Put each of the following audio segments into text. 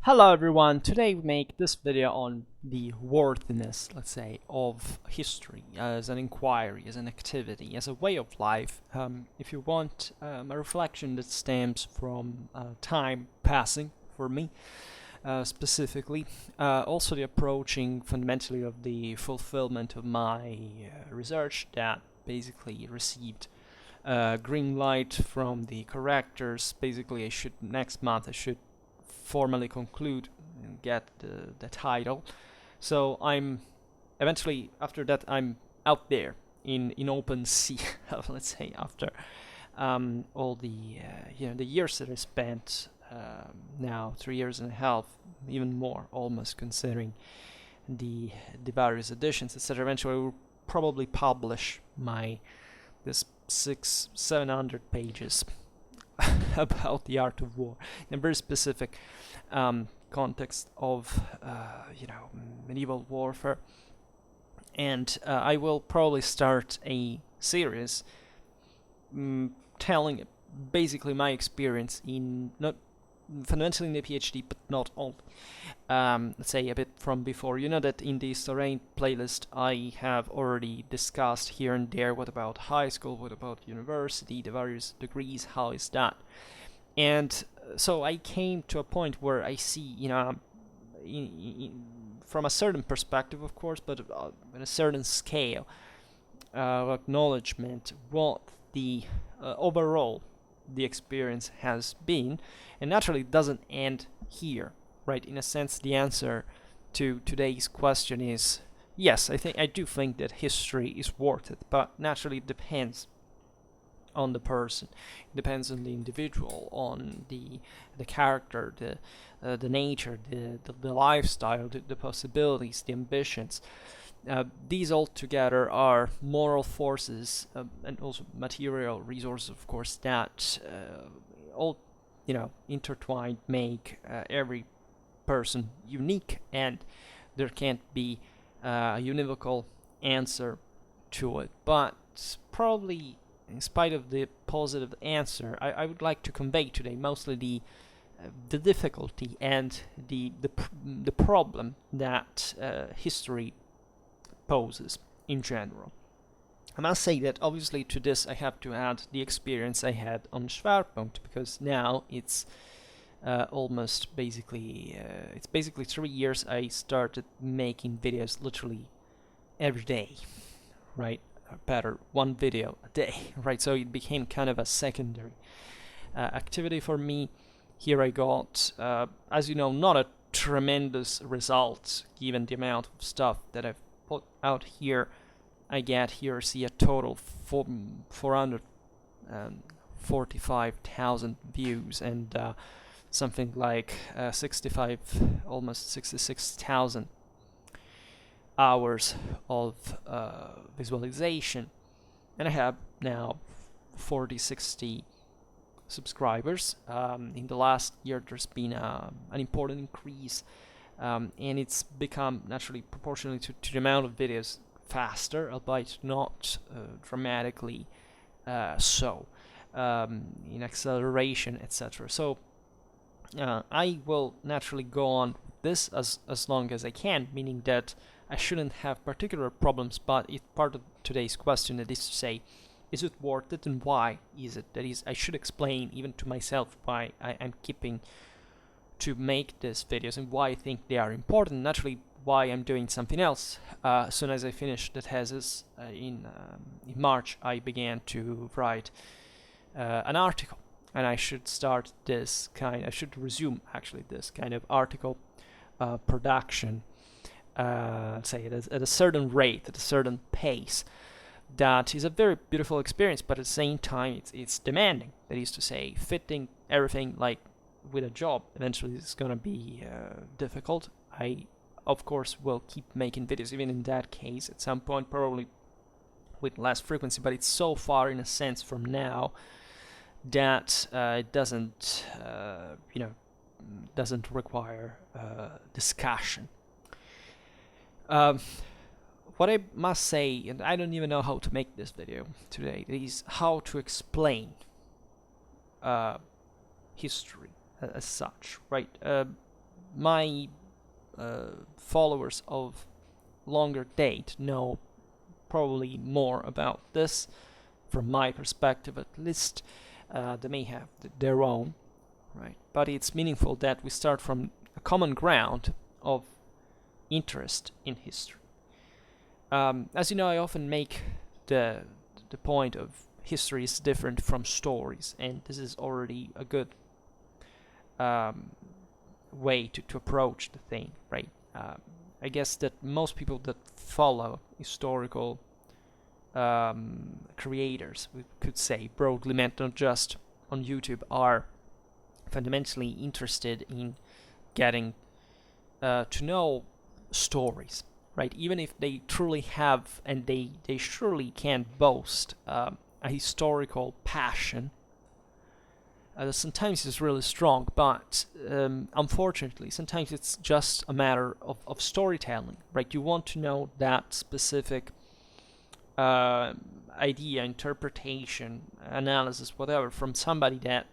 Hello everyone, today we make this video on the worthiness, let's say, of history as an inquiry, as an activity, as a way of life. If you want a reflection that stems from time passing for me, specifically, also the approaching fundamentally of the fulfillment of my research that basically received green light from the correctors. Basically, next month I should formally conclude and get the title. So I'm eventually, after that, I'm out there in open sea. Let's say after all the the years that I spent, now 3 years and a half, even more almost, considering the various editions, etc. Eventually I will probably publish this 700 pages about the art of war in a very specific context of medieval warfare. And I will probably start a series telling basically my experience in, not fundamentally in the PhD, but not all. Let's say a bit from before. You know that in the Sorain playlist I have already discussed here and there what about high school, what about university, the various degrees, how is that? And so I came to a point where I see, from a certain perspective, of course, but in a certain scale of acknowledgement, what the overall the experience has been, and naturally it doesn't end here, right? In a sense, the answer to today's question is yes. I do think that history is worth it, but naturally it depends on the person, it depends on the individual, on the character, the nature, the lifestyle, the possibilities, the ambitions. These all together are moral forces, and also material resources, of course, that all intertwined make every person unique, and there can't be a univocal answer to it. But probably, in spite of the positive answer, I would like to convey today mostly the difficulty and the problem that history poses in general. I must say that obviously to this I have to add the experience I had on Schwerpunkt, because now it's almost basically 3 years I started making videos literally every day, right? Better, one video a day, right? So it became kind of a secondary activity for me. Here I got, as you know, not a tremendous result given the amount of stuff that I've put out here. I get here, see a total 445,000 views and something like 65, almost 66,000 hours of visualization, and I have now 40-60 subscribers. In the last year there's been an important increase, and it's become naturally proportionally to the amount of videos faster, albeit not dramatically so, in acceleration, etc. So I will naturally go on with this as long as I can, meaning that I shouldn't have particular problems, but it's part of today's question, that is to say, is it worth it and why is it? That is, I should explain even to myself why I'm keeping to make these videos and why I think they are important. Naturally, why I'm doing something else. As soon as I finished the thesis in March, I began to write an article, and I should resume actually this kind of article production, say at a certain rate, at a certain pace. That is a very beautiful experience, but at the same time it's demanding. That is to say, fitting everything like with a job eventually is gonna be difficult. I of course will keep making videos even in that case at some point, probably with less frequency, but it's so far in a sense from now that it doesn't require discussion. What I must say, and I don't even know how to make this video today, is how to explain history as such, right? my followers of longer date know probably more about this, from my perspective at least. They may have their own, right? But it's meaningful that we start from a common ground of interest in history. As you know, I often make the point of history is different from stories, and this is already a good way to approach the thing, right? I guess that most people that follow historical creators, we could say, broadly meant, not just on YouTube, are fundamentally interested in getting to know stories, right? Even if they truly have, and they surely can boast a historical passion. Sometimes it's really strong, but unfortunately, sometimes it's just a matter of storytelling, right? You want to know that specific idea, interpretation, analysis, whatever, from somebody that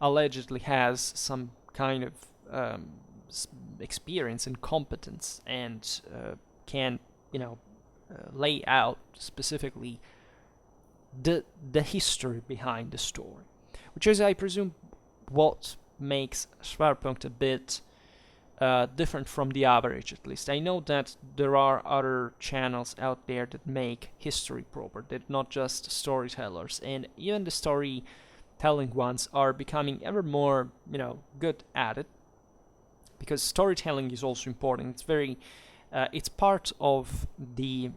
allegedly has some kind of experience and competence, and can, lay out specifically the history behind the story, which is, I presume, what makes Schwerpunkt a bit different from the average, at least. I know that there are other channels out there that make history proper, that not just storytellers, and even the storytelling ones are becoming ever more, good at it, because storytelling is also important. It's very, it's part of the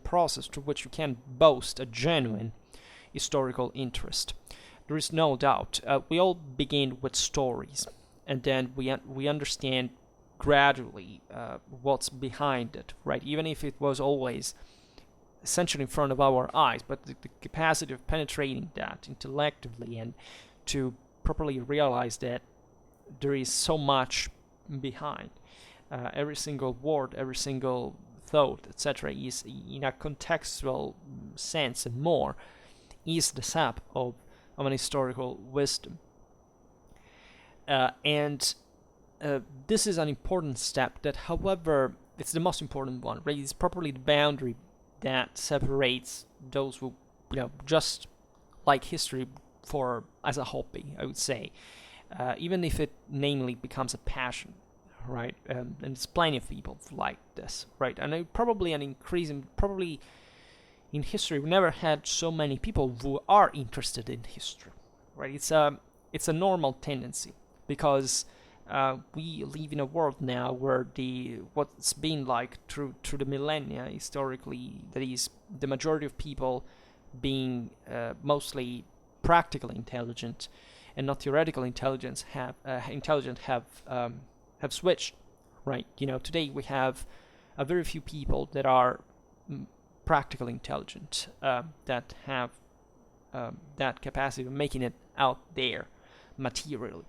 process through which you can boast a genuine historical interest. There is no doubt. We all begin with stories, and then we understand gradually what's behind it, right? Even if it was always essentially in front of our eyes, but the capacity of penetrating that intellectually and to properly realize that there is so much behind every single word, every single thought, etc., is in a contextual sense and more, is the sap of an historical wisdom. And this is an important step that, however, it's the most important one, right? It's properly the boundary that separates those who, just like history for as a hobby, I would say, even if it namely becomes a passion, right? And there's plenty of people like this, right? And probably in history, we never had so many people who are interested in history, right? It's a normal tendency, because we live in a world now where what's been like through the millennia historically, that is, the majority of people being mostly practically intelligent and not theoretical intelligence have switched, right? Today we have a very few people that are practically intelligent, that have that capacity of making it out there materially.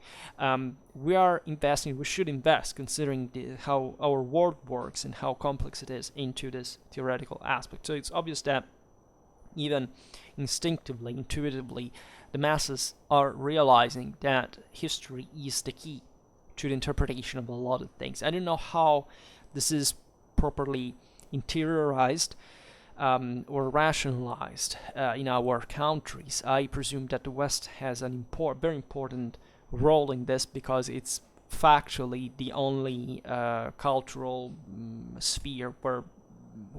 We should invest, considering how our world works and how complex it is, into this theoretical aspect. So it's obvious that even instinctively, intuitively, the masses are realizing that history is the key to the interpretation of a lot of things. I don't know how this is properly interiorized or rationalized in our countries. I presume that the West has an very important role in this, because it's factually the only cultural sphere where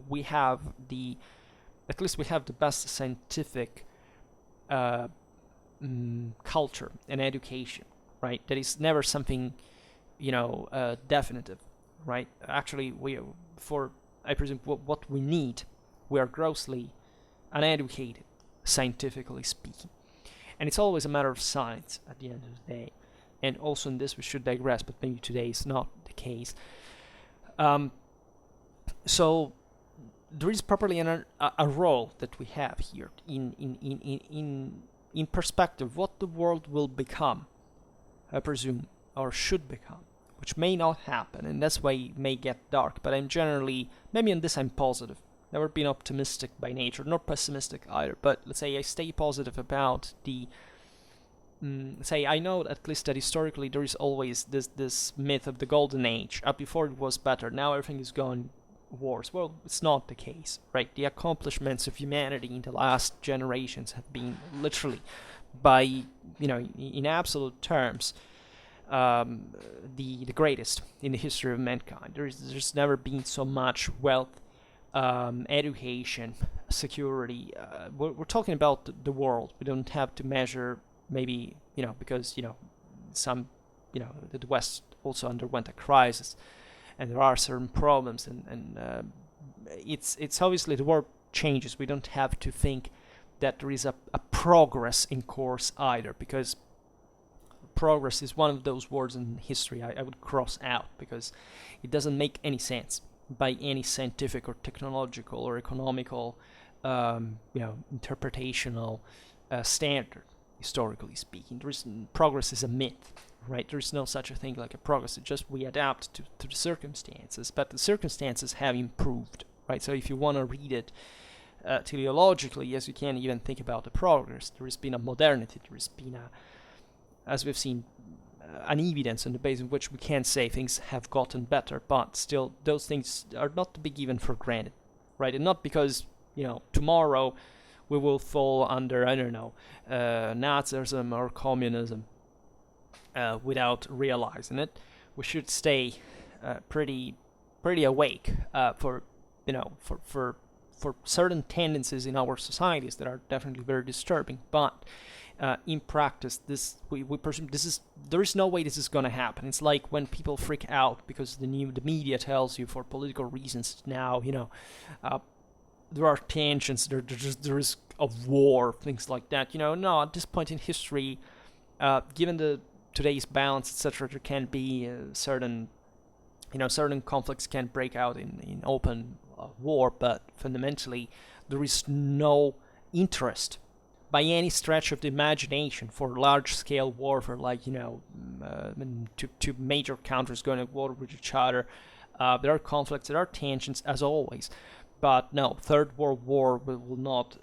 we have at least we have the best scientific culture and education, right? That is never something, definitive, right? Actually, I presume, what we need, we are grossly uneducated, scientifically speaking. And it's always a matter of science at the end of the day. And also in this we should digress, but maybe today is not the case. So there is properly a role that we have here in perspective, what the world will become, I presume, or should become, which may not happen, and that's why it may get dark. But I'm generally, maybe on this I'm positive. Never been optimistic by nature, nor pessimistic either. But let's say I stay positive about the say, I know at least that historically there is always this myth of the golden age. Before it was better, now everything is going worse. Well, it's not the case, right? The accomplishments of humanity in the last generations have been literally, by in absolute terms, the greatest in the history of mankind. There's never been so much wealth, education, security. We're talking about the world. We don't have to measure maybe because some the West also underwent a crisis, and there are certain problems, and it's obviously the world changes. We don't have to think that there is a progress in course either, because progress is one of those words in history I would cross out, because it doesn't make any sense by any scientific or technological or economical interpretational standard. Historically speaking, progress is a myth, right? There's no such a thing like a progress. It's just we adapt to the circumstances, but the circumstances have improved, right? So if you want to read it teleologically, yes, you can even think about the progress. There has been a modernity. There has been as we've seen, an evidence on the basis of which we can say things have gotten better, but still those things are not to be given for granted, right? And not because tomorrow we will fall under, I don't know, Nazism or communism without realizing it. We should stay pretty awake for certain tendencies in our societies that are definitely very disturbing. But in practice, we presume there is no way this is going to happen. It's like when people freak out because the media tells you for political reasons now, there are tensions, there is a war, things like that. No, at this point in history, given today's balance, etc., there can be certain conflicts can break out in open war, but fundamentally there is no interest by any stretch of the imagination for large-scale warfare, like two major countries going to war with each other. There are conflicts, there are tensions, as always. But no, Third World War will not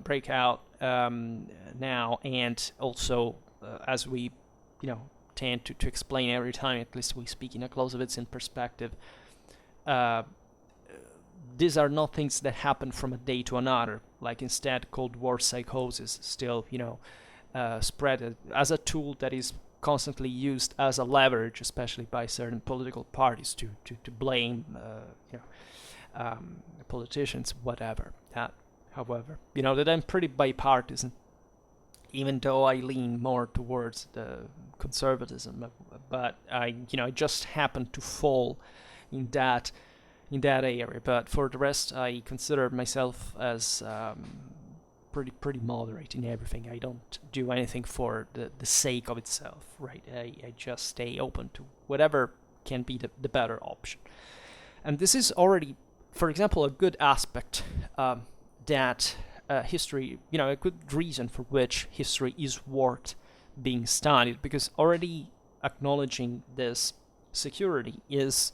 break out now. And also, as we, tend to explain every time, at least we speak in a Clausewitzian perspective, these are not things that happen from a day to another. Like instead, Cold War psychosis still, spread as a tool that is constantly used as a leverage, especially by certain political parties to blame, politicians, whatever. However, that I'm pretty bipartisan, even though I lean more towards the conservatism. But I just happen to fall in that area. But for the rest, I consider myself as pretty moderate in everything. I don't do anything for the sake of itself, right? I just stay open to whatever can be the better option. And this is already, for example, a good aspect that history, a good reason for which history is worth being studied, because already acknowledging this security is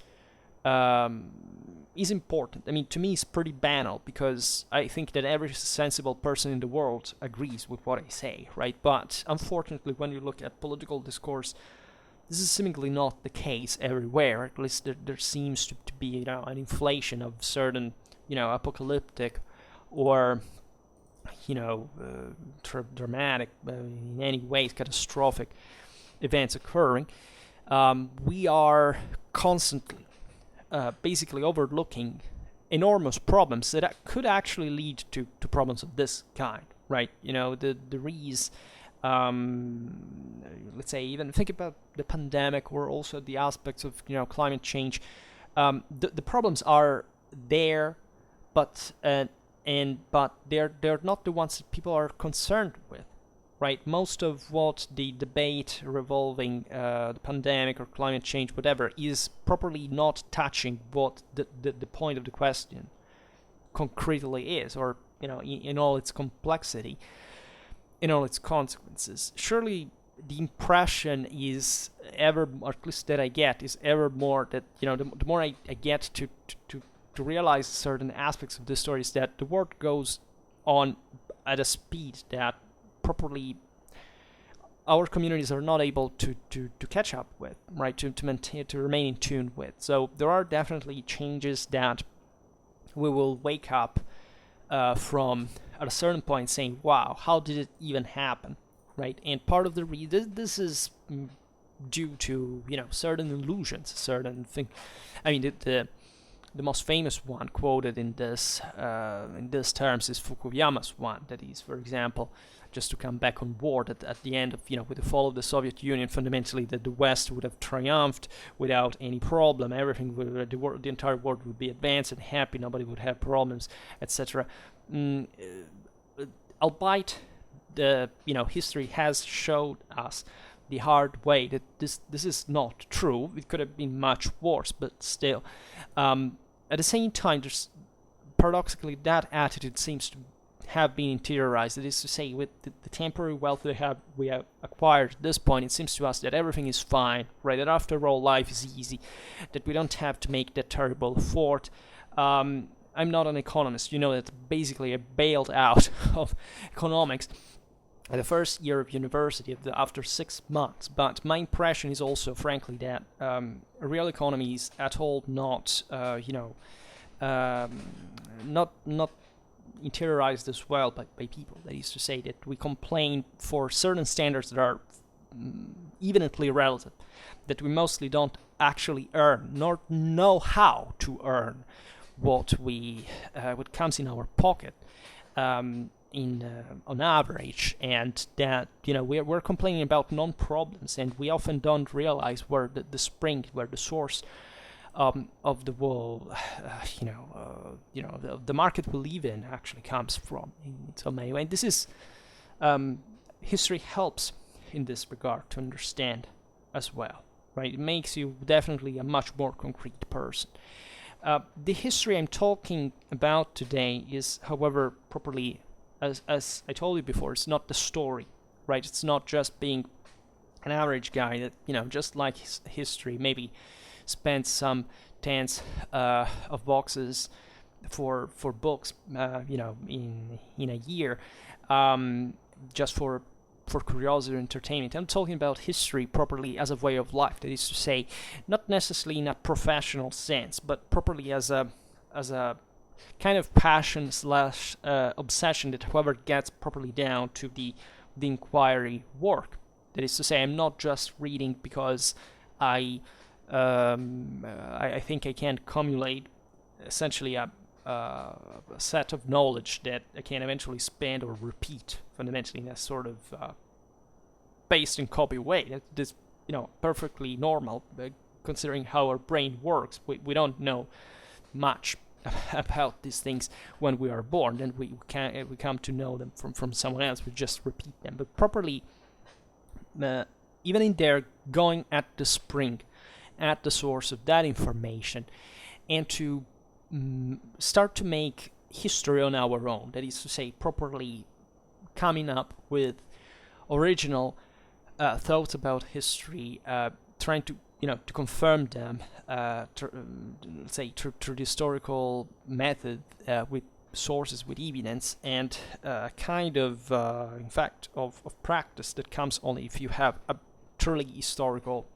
important. I mean, to me, it's pretty banal, because I think that every sensible person in the world agrees with what I say, right? But unfortunately, when you look at political discourse, this is seemingly not the case everywhere. At least there seems to be, an inflation of certain, apocalyptic or, dramatic, in any way, catastrophic events occurring. We are constantly basically overlooking enormous problems that could actually lead to problems of this kind, right? There is, let's say, even think about the pandemic, or also the aspects of climate change. The problems are there, but they're not the ones that people are concerned with, right? Most of what the debate revolving the pandemic or climate change, whatever, is properly not touching what the point of the question concretely is, or in all its complexity, in all its consequences. Surely the impression is ever, or at least that I get, is ever more that the more I get to realize certain aspects of this story, is that the world goes on at a speed that properly our communities are not able to catch up with, right? To maintain, to remain in tune with. So there are definitely changes that we will wake up from at a certain point, saying, "Wow, how did it even happen?" Right? And part of the this is due to certain illusions, certain thing. I mean, the most famous one quoted in this terms is Fukuyama's one. That is, for example, just to come back on board at the end of with the fall of the Soviet Union, fundamentally that the West would have triumphed without any problem. Everything would, the entire world would be advanced and happy. Nobody would have problems, etc. Albeit the history has showed us the hard way that this is not true. It could have been much worse, but still. At the same time, there's paradoxically that attitude seems to have been interiorized. That is to say, with the temporary wealth we have acquired at this point, it seems to us that everything is fine, right? That after all, life is easy, that we don't have to make that terrible effort. I'm not an economist, that basically I bailed out of economics at the first year of university after 6 months. But my impression is also, frankly, that real economy is at all not interiorized as well by people. That is to say, that we complain for certain standards that are evidently relative, that we mostly don't actually earn, nor know how to earn what comes in our pocket on average, and that we're complaining about non-problems, and we often don't realize where the spring, where the source of the whole, the market we live in actually comes from in some way. And this is history helps in this regard to understand as well, right? It makes you definitely a much more concrete person. The history I'm talking about today is, however, properly, as I told you before, it's not the story, right? It's not just being an average guy that, just like history, maybe spent some tens of boxes for books, in a year, just for curiosity or entertainment. I'm talking about history properly as a way of life. That is to say, not necessarily in a professional sense, but properly as a kind of passion / obsession that, however, gets properly down to the inquiry work. That is to say, I'm not just reading because I think I can accumulate essentially a set of knowledge that I can eventually spend or repeat, fundamentally in a sort of paste and copy way. That is, perfectly normal, considering how our brain works. We don't know much about these things when we are born, then we come to know them from someone else. We just repeat them, but properly, even in there, going at the spring, at the source of that information, and to start to make history on our own. That is to say, properly coming up with original thoughts about history, trying to to confirm them, through the historical method, with sources, with evidence, and kind of, in fact, of practice that comes only if you have a truly historical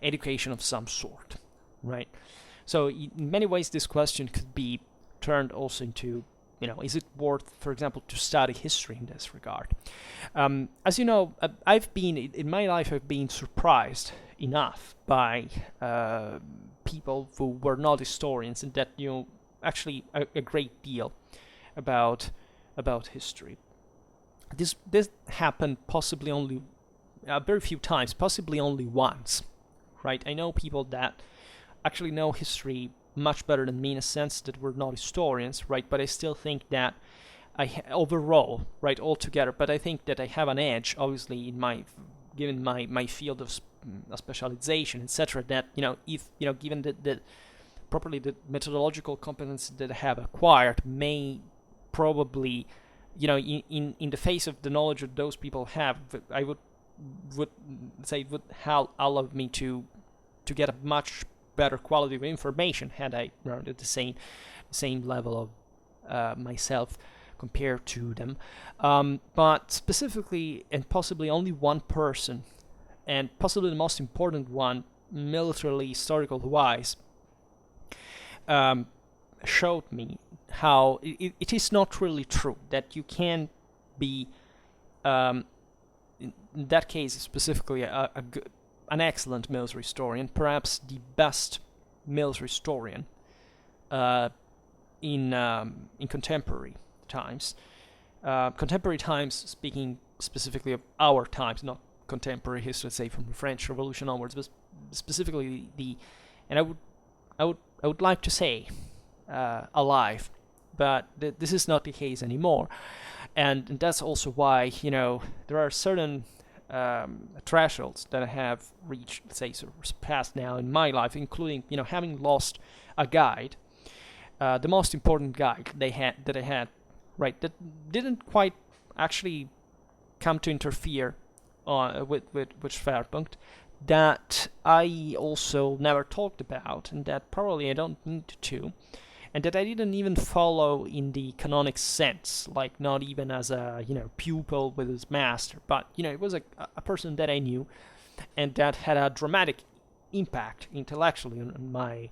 education of some sort, right? So in many ways, this question could be turned also into, is it worth, for example, to study history in this regard? As you know, in my life, I've been surprised enough by people who were not historians and that knew actually a great deal about history. This happened possibly only very few times, possibly only once, right? I know people that actually know history much better than me, in a sense that we're not historians, right? But I still think that overall, right, altogether, but I think that I have an edge, obviously, given my field of specialization, etc. That if given the properly the methodological competence that I have acquired, may probably, in the face of the knowledge that those people have, I would say it would allow me to get a much better quality of information had I learned at the same level of myself compared to them. But specifically, and possibly only one person, and possibly the most important one, militarily historical wise, showed me how it is not really true that you can be, in that case specifically, an excellent military historian, perhaps the best military historian in contemporary times. Contemporary times, speaking specifically of our times, not contemporary history, let's say from the French Revolution onwards, but specifically and I would like to say alive, but this is not the case anymore, and that's also why there are certain thresholds that I have reached, let's say, sort of surpassed now in my life, including having lost a guide, the most important guide that I had, right, that didn't quite actually come to interfere with Schwerpunkt, that I also never talked about, and that probably I don't need to, and that I didn't even follow in the canonic sense, like not even as a pupil with his master, but it was a person that I knew, and that had a dramatic impact intellectually on my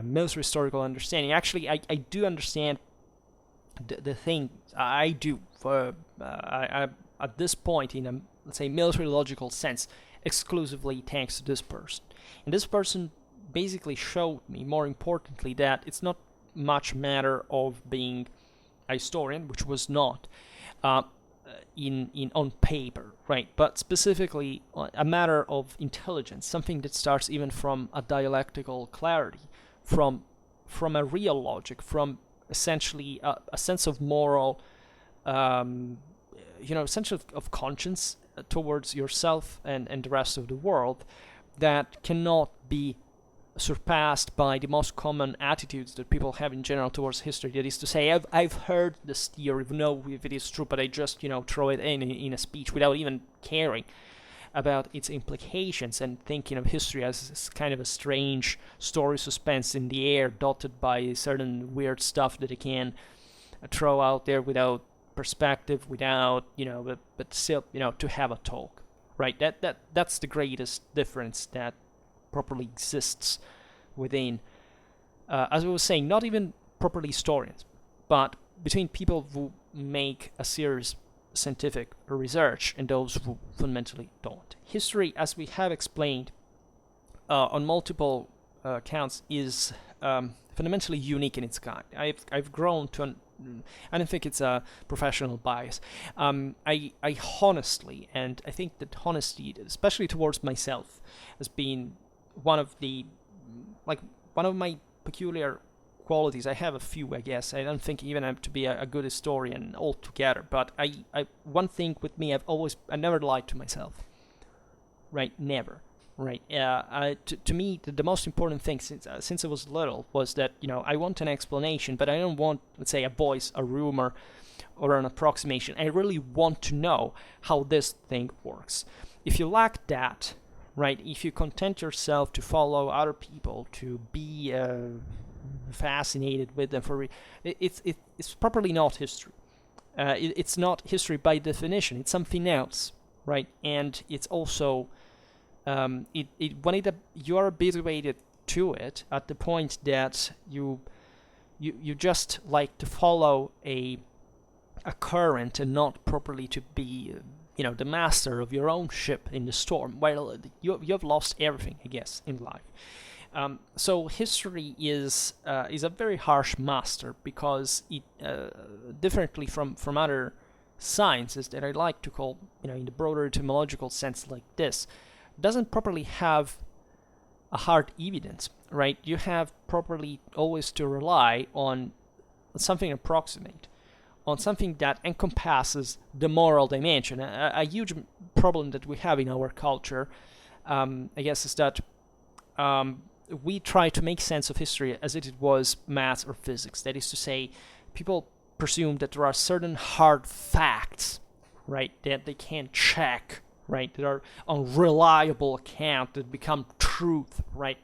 military historical understanding. Actually, I do understand the thing I do I at this point in a, let's say, military logical sense, exclusively thanks to this person. And this person basically showed me, more importantly, that it's not much a matter of being a historian, which was not in on paper, right? But specifically a matter of intelligence, something that starts even from a dialectical clarity, from a real logic, from essentially a sense of moral, sense of conscience towards yourself and the rest of the world, that cannot be surpassed by the most common attitudes that people have in general towards history. That is to say, I've heard this theory, know if it is true, but I just throw it in a speech without even caring about its implications, and thinking of history as kind of a strange story suspense in the air, dotted by certain weird stuff that it can throw out there without perspective, without but still to have a talk, right? That's the greatest difference that properly exists within, as I was saying, not even properly historians, but between people who make a serious scientific research and those who fundamentally don't. History, as we have explained on multiple counts, is fundamentally unique in its kind. I've grown to I don't think it's a professional bias. I honestly, and I think that honesty, especially towards myself, has been one of my peculiar qualities. I have a few, I guess. I don't think even I have to be a good historian altogether, but I one thing with me, I never lied to myself. Right? Never. Right. To me, the most important thing since I was little was that I want an explanation, but I don't want, let's say, a voice, a rumor, or an approximation. I really want to know how this thing works. If you lack that, right? If you content yourself to follow other people, to be fascinated with them it's properly not history. It's not history by definition. It's something else, right? And it's also when you are habituated to it at the point that you just like to follow a current and not properly to be the master of your own ship in the storm. Well, you have lost everything, I guess, in life. So history is a very harsh master, because it differently from other sciences that I like to call in the broader etymological sense like this, doesn't properly have a hard evidence, right? You have properly always to rely on something approximate, on something that encompasses the moral dimension. A huge problem that we have in our culture, I guess, is that we try to make sense of history as if it was math or physics. That is to say, people presume that there are certain hard facts, right, that they can check, right, that are unreliable account that become truth, right,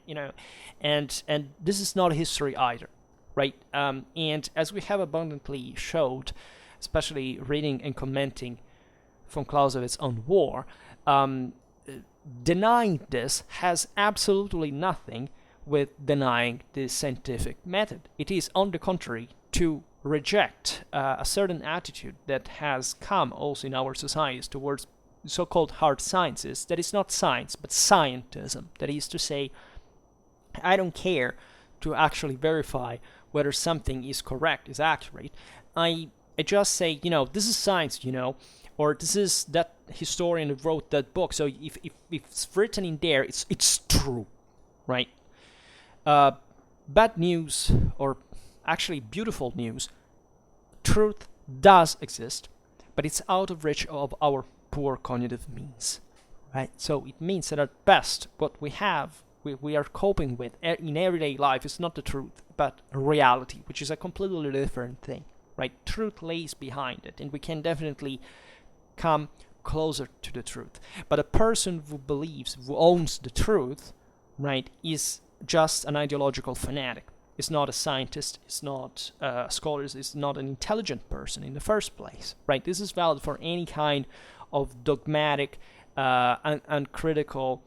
and this is not history either, right? And as we have abundantly showed, especially reading and commenting von Clausewitz on war, denying this has absolutely nothing with denying the scientific method. It is, on the contrary, to reject a certain attitude that has come also in our societies towards so-called hard sciences, that is not science, but scientism. That is to say, I don't care to actually verify whether something is correct, is accurate. I just say, this is science, or this is that historian who wrote that book. So if it's written in there, it's true, right? Bad news, or actually beautiful news, truth does exist, but it's out of reach of our poor cognitive means, right? So it means that at best, what we have, we are coping with in everyday life is not the truth, but reality, which is a completely different thing, right? Truth lays behind it, and we can definitely come closer to the truth. But a person who believes, who owns the truth, right, is just an ideological fanatic. Is not a scientist, is not a scholar, is not an intelligent person in the first place, right? This is valid for any kind of dogmatic, uncritical,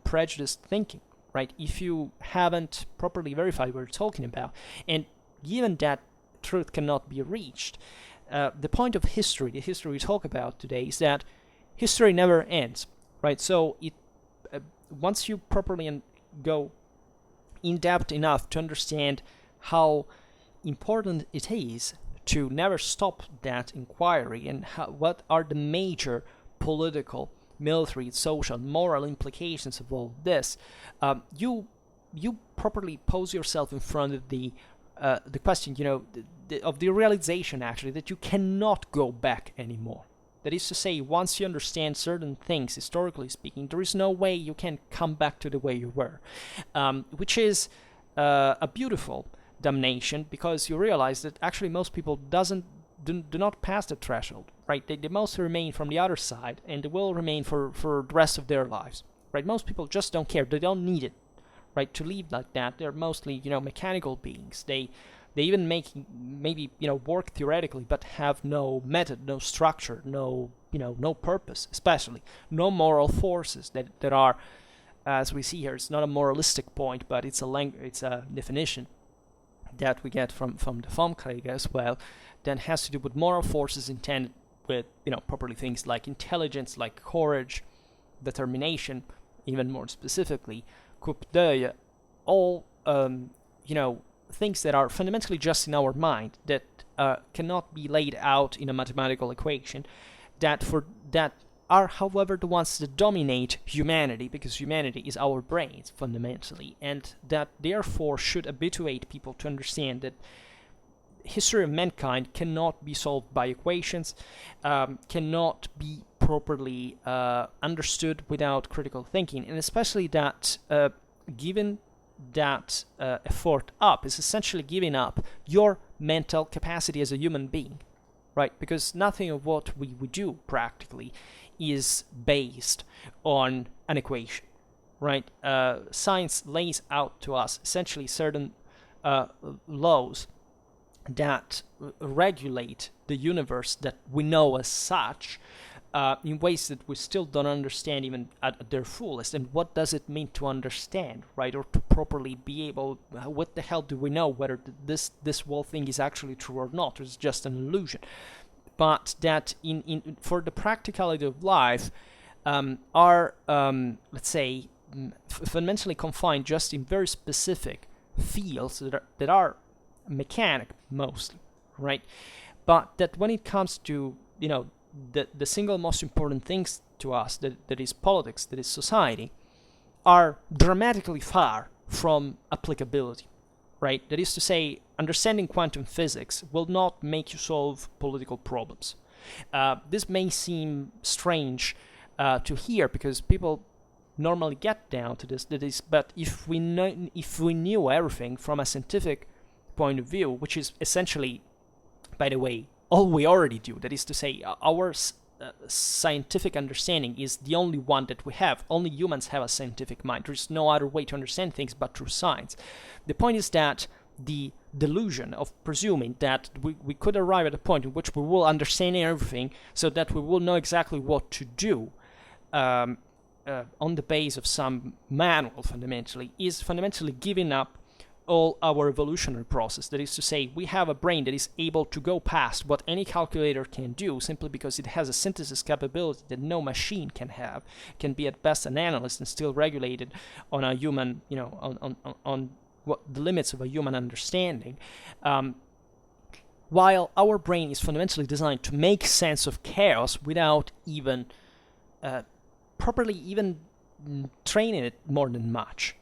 prejudiced thinking, right? If you haven't properly verified what you're talking about, and given that truth cannot be reached, the point of history, the history we talk about today, is that history never ends, right? So it once you properly go in depth enough to understand how important it is to never stop that inquiry, and what are the major political, military, social, moral implications of all this, you properly pose yourself in front of the question, of the realization actually that you cannot go back anymore. That is to say, once you understand certain things, historically speaking, there is no way you can come back to the way you were, which is a beautiful damnation, because you realize that actually most people do not pass the threshold, right? They mostly remain from the other side, and they will remain for the rest of their lives, right? Most people just don't care. They don't need it, right, to live like that. They're mostly, mechanical beings. They even maybe work theoretically, but have no method, no structure, no purpose, especially no moral forces that are, as we see here. It's not a moralistic point, but it's a definition that we get from the Formkrieg as well, that has to do with moral forces intended with properly things like intelligence, like courage, determination, even more specifically, coup d'oeil, all things that are fundamentally just in our mind, that cannot be laid out in a mathematical equation, that are, however, the ones that dominate humanity, because humanity is our brains fundamentally, and that therefore should habituate people to understand that history of mankind cannot be solved by equations, cannot be properly understood without critical thinking, and especially that given that effort up is essentially giving up your mental capacity as a human being, right? Because nothing of what we do practically is based on an equation, right? Science lays out to us essentially certain laws that regulate the universe that we know as such, in ways that we still don't understand even at their fullest. And what does it mean to understand, right? Or to properly be able, what the hell do we know whether this whole thing is actually true or not, or it's just an illusion? But that for the practicality of life, are, let's say, fundamentally confined just in very specific fields that are mechanic mostly, right? But that when it comes to, the single most important things to us, that is politics, that is society, are dramatically far from applicability, right? That is to say, understanding quantum physics will not make you solve political problems. This may seem strange to hear, because people normally get down to this. But if we knew everything from a scientific point of view, which is essentially, by the way, all we already do, that is to say, our scientific understanding is the only one that we have. Only humans have a scientific mind. There's no other way to understand things but through science. The point is that the delusion of presuming that we could arrive at a point in which we will understand everything so that we will know exactly what to do on the base of some manual, fundamentally, is fundamentally giving up all our evolutionary process. That is to say, we have a brain that is able to go past what any calculator can do simply because it has a synthesis capability that no machine can have. It can be at best an analyst and still regulated on a human, on what the limits of a human understanding. While our brain is fundamentally designed to make sense of chaos without even properly even training it more than much.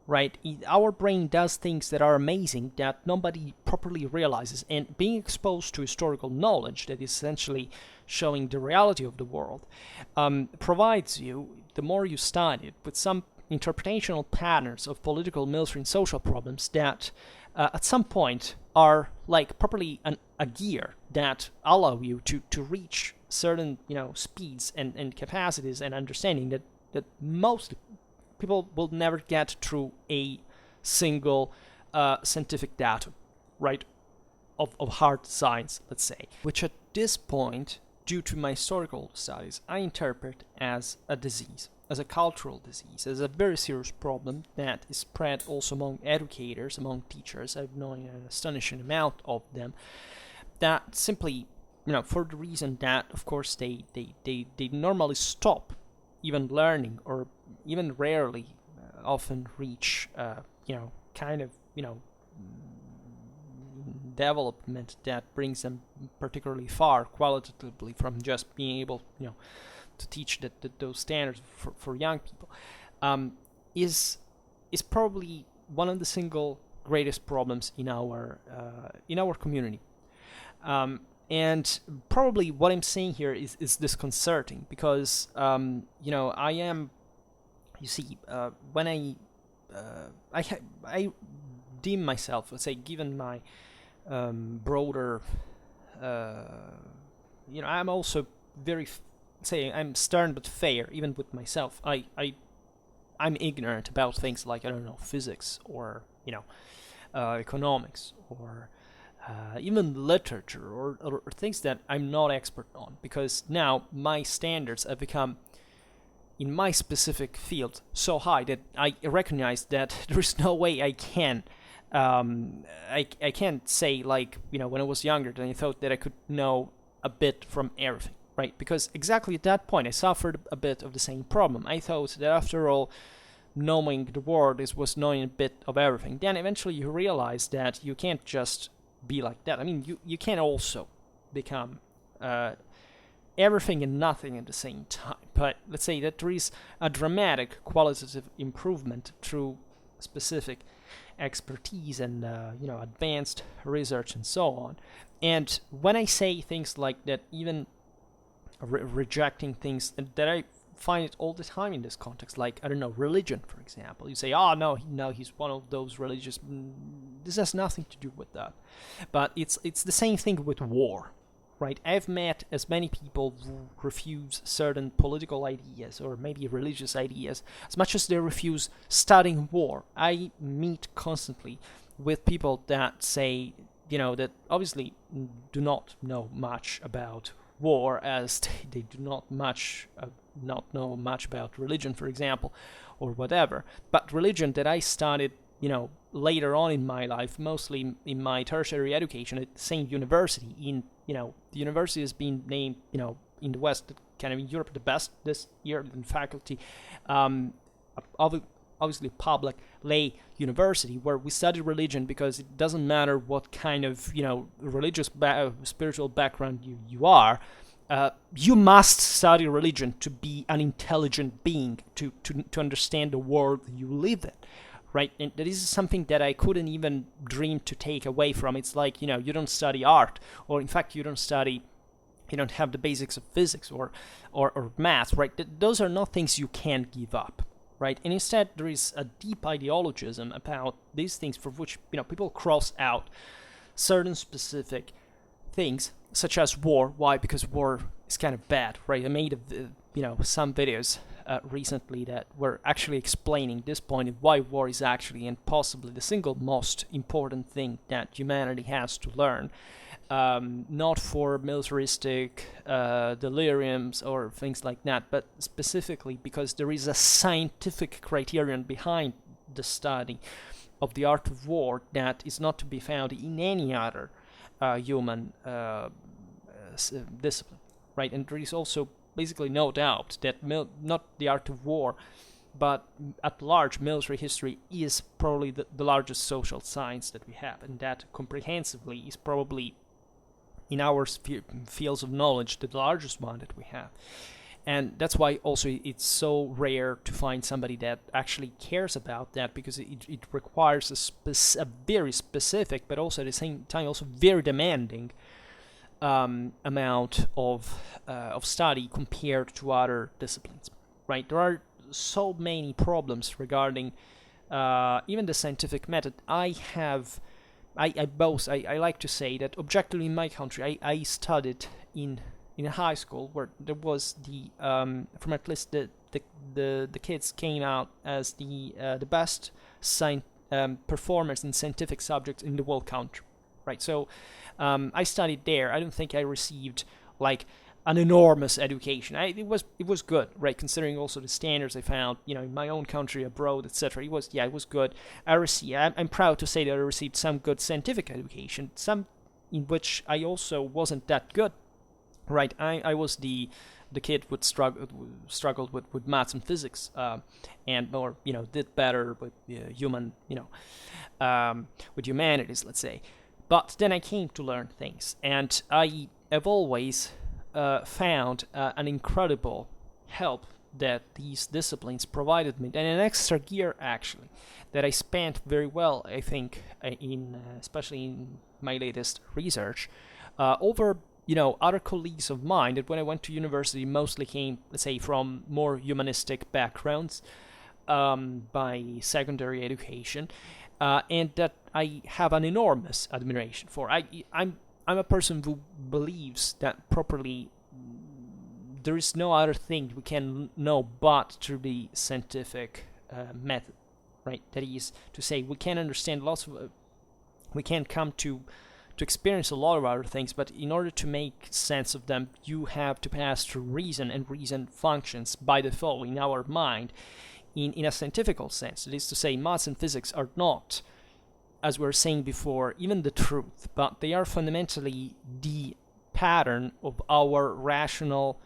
Right? Our brain does things that are amazing that nobody properly realizes, and being exposed to historical knowledge that is essentially showing the reality of the world provides you, the more you study it, with some interpretational patterns of political, military, and social problems that at some point are like properly a gear that allow you to reach certain speeds and capacities and understanding that most people will never get through a single scientific datum, right, of hard science, let's say, which at this point, due to my historical studies, I interpret as a disease, as a cultural disease, as a very serious problem that is spread also among educators, among teachers. I've known an astonishing amount of them that simply, for the reason that, of course, they normally stop even learning, or even rarely often reach development that brings them particularly far qualitatively from just being able to teach those standards for young people, is probably one of the single greatest problems in our community. And probably what I'm saying here is disconcerting because, I am, you see, when I deem myself, let's say, given my broader, I'm also very, I'm stern but fair, even with myself. I'm ignorant about things like, physics or, economics or even literature or things that I'm not expert on, because now my standards have become, in my specific field, so high that I recognize that there is no way I can I can't say, like, when I was younger, then I thought that I could know a bit from everything, right? Because exactly at that point I suffered a bit of the same problem. I thought that after all, knowing the world was knowing a bit of everything. Then eventually you realize that you can't just be like that. I mean, you can also become everything and nothing at the same time. But let's say that there is a dramatic qualitative improvement through specific expertise and advanced research and so on. And when I say things like that, even rejecting things that I find it all the time in this context, like, I don't know, religion, for example. You say, oh, no, he's one of those religious... This has nothing to do with that. But it's the same thing with war, right? I've met as many people who refuse certain political ideas or maybe religious ideas as much as they refuse studying war. I meet constantly with people that say, that obviously do not know much about war, as they do not know much about religion, for example, or whatever. But religion that I studied, later on in my life, mostly in my tertiary education at the same university. The university has been named, in the West, kind of in Europe, the best this year in faculty. Obviously public lay university where we study religion because it doesn't matter what kind of religious spiritual background you are. You must study religion to be an intelligent being, to understand the world you live in, right? And that is something that I couldn't even dream to take away from. It's like, you don't study art, or in fact you don't have the basics of physics or math, right? Those are not things you can give up, right? And instead there is a deep ideologism about these things for which people cross out certain specific things, such as war. Why? Because war is kind of bad, right? I made some videos recently that were actually explaining this point of why war is actually and possibly the single most important thing that humanity has to learn. Not for militaristic deliriums or things like that, but specifically because there is a scientific criterion behind the study of the art of war that is not to be found in any other human discipline, right? And there is also basically no doubt that not the art of war, but at large, military history is probably the largest social science that we have, and that comprehensively is probably in our fields of knowledge the largest one that we have. And that's why also it's so rare to find somebody that actually cares about that, because it requires a very specific, but also at the same time also very demanding amount of study compared to other disciplines, right? There are so many problems regarding even the scientific method. I like to say that objectively in my country, I studied in a high school where there was from at least the kids came out as the best performers in scientific subjects in the whole country, right? So I studied there. I don't think I received like an enormous education. It was good, right? Considering also the standards I found, in my own country, abroad, etc. It was good. I'm proud to say that I received some good scientific education, some in which I also wasn't that good, right? I was the kid who struggled with maths and physics, and or did better with with humanities, let's say. But then I came to learn things, and I have always found an incredible help that these disciplines provided me, and an extra gear actually that I spent very well, I think, especially in my latest research over other colleagues of mine that when I went to university mostly came, let's say, from more humanistic backgrounds by secondary education, and that I have an enormous admiration for. I'm a person who believes that properly there is no other thing we can know but through the scientific method, right? That is to say, we can understand we can come to experience a lot of other things, but in order to make sense of them, you have to pass through reason, and reason functions by default in our mind in a scientific sense. That is to say, maths and physics are not, as we were saying before, even the truth, but they are fundamentally the pattern of our rational,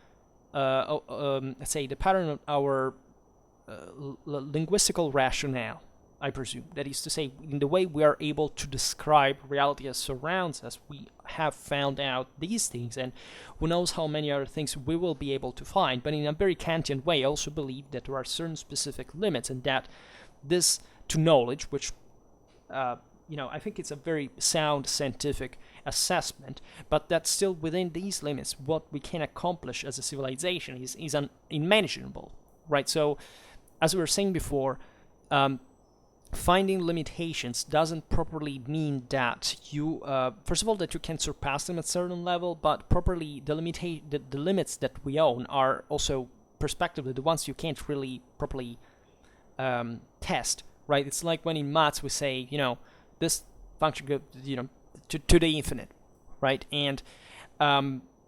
let's say, the pattern of our linguistical rationale, I presume. That is to say, in the way we are able to describe reality as surrounds us, we have found out these things, and who knows how many other things we will be able to find. But in a very Kantian way, I also believe that there are certain specific limits, and that this to knowledge, which I think it's a very sound scientific assessment, but that still within these limits, what we can accomplish as a civilization is unmanageable, right? So, as we were saying before, finding limitations doesn't properly mean that you, first of all, that you can surpass them at a certain level, but properly the limits that we own are also prospectively the ones you can't really properly test, right? It's like when in maths we say, this function goes, to the infinite, right? And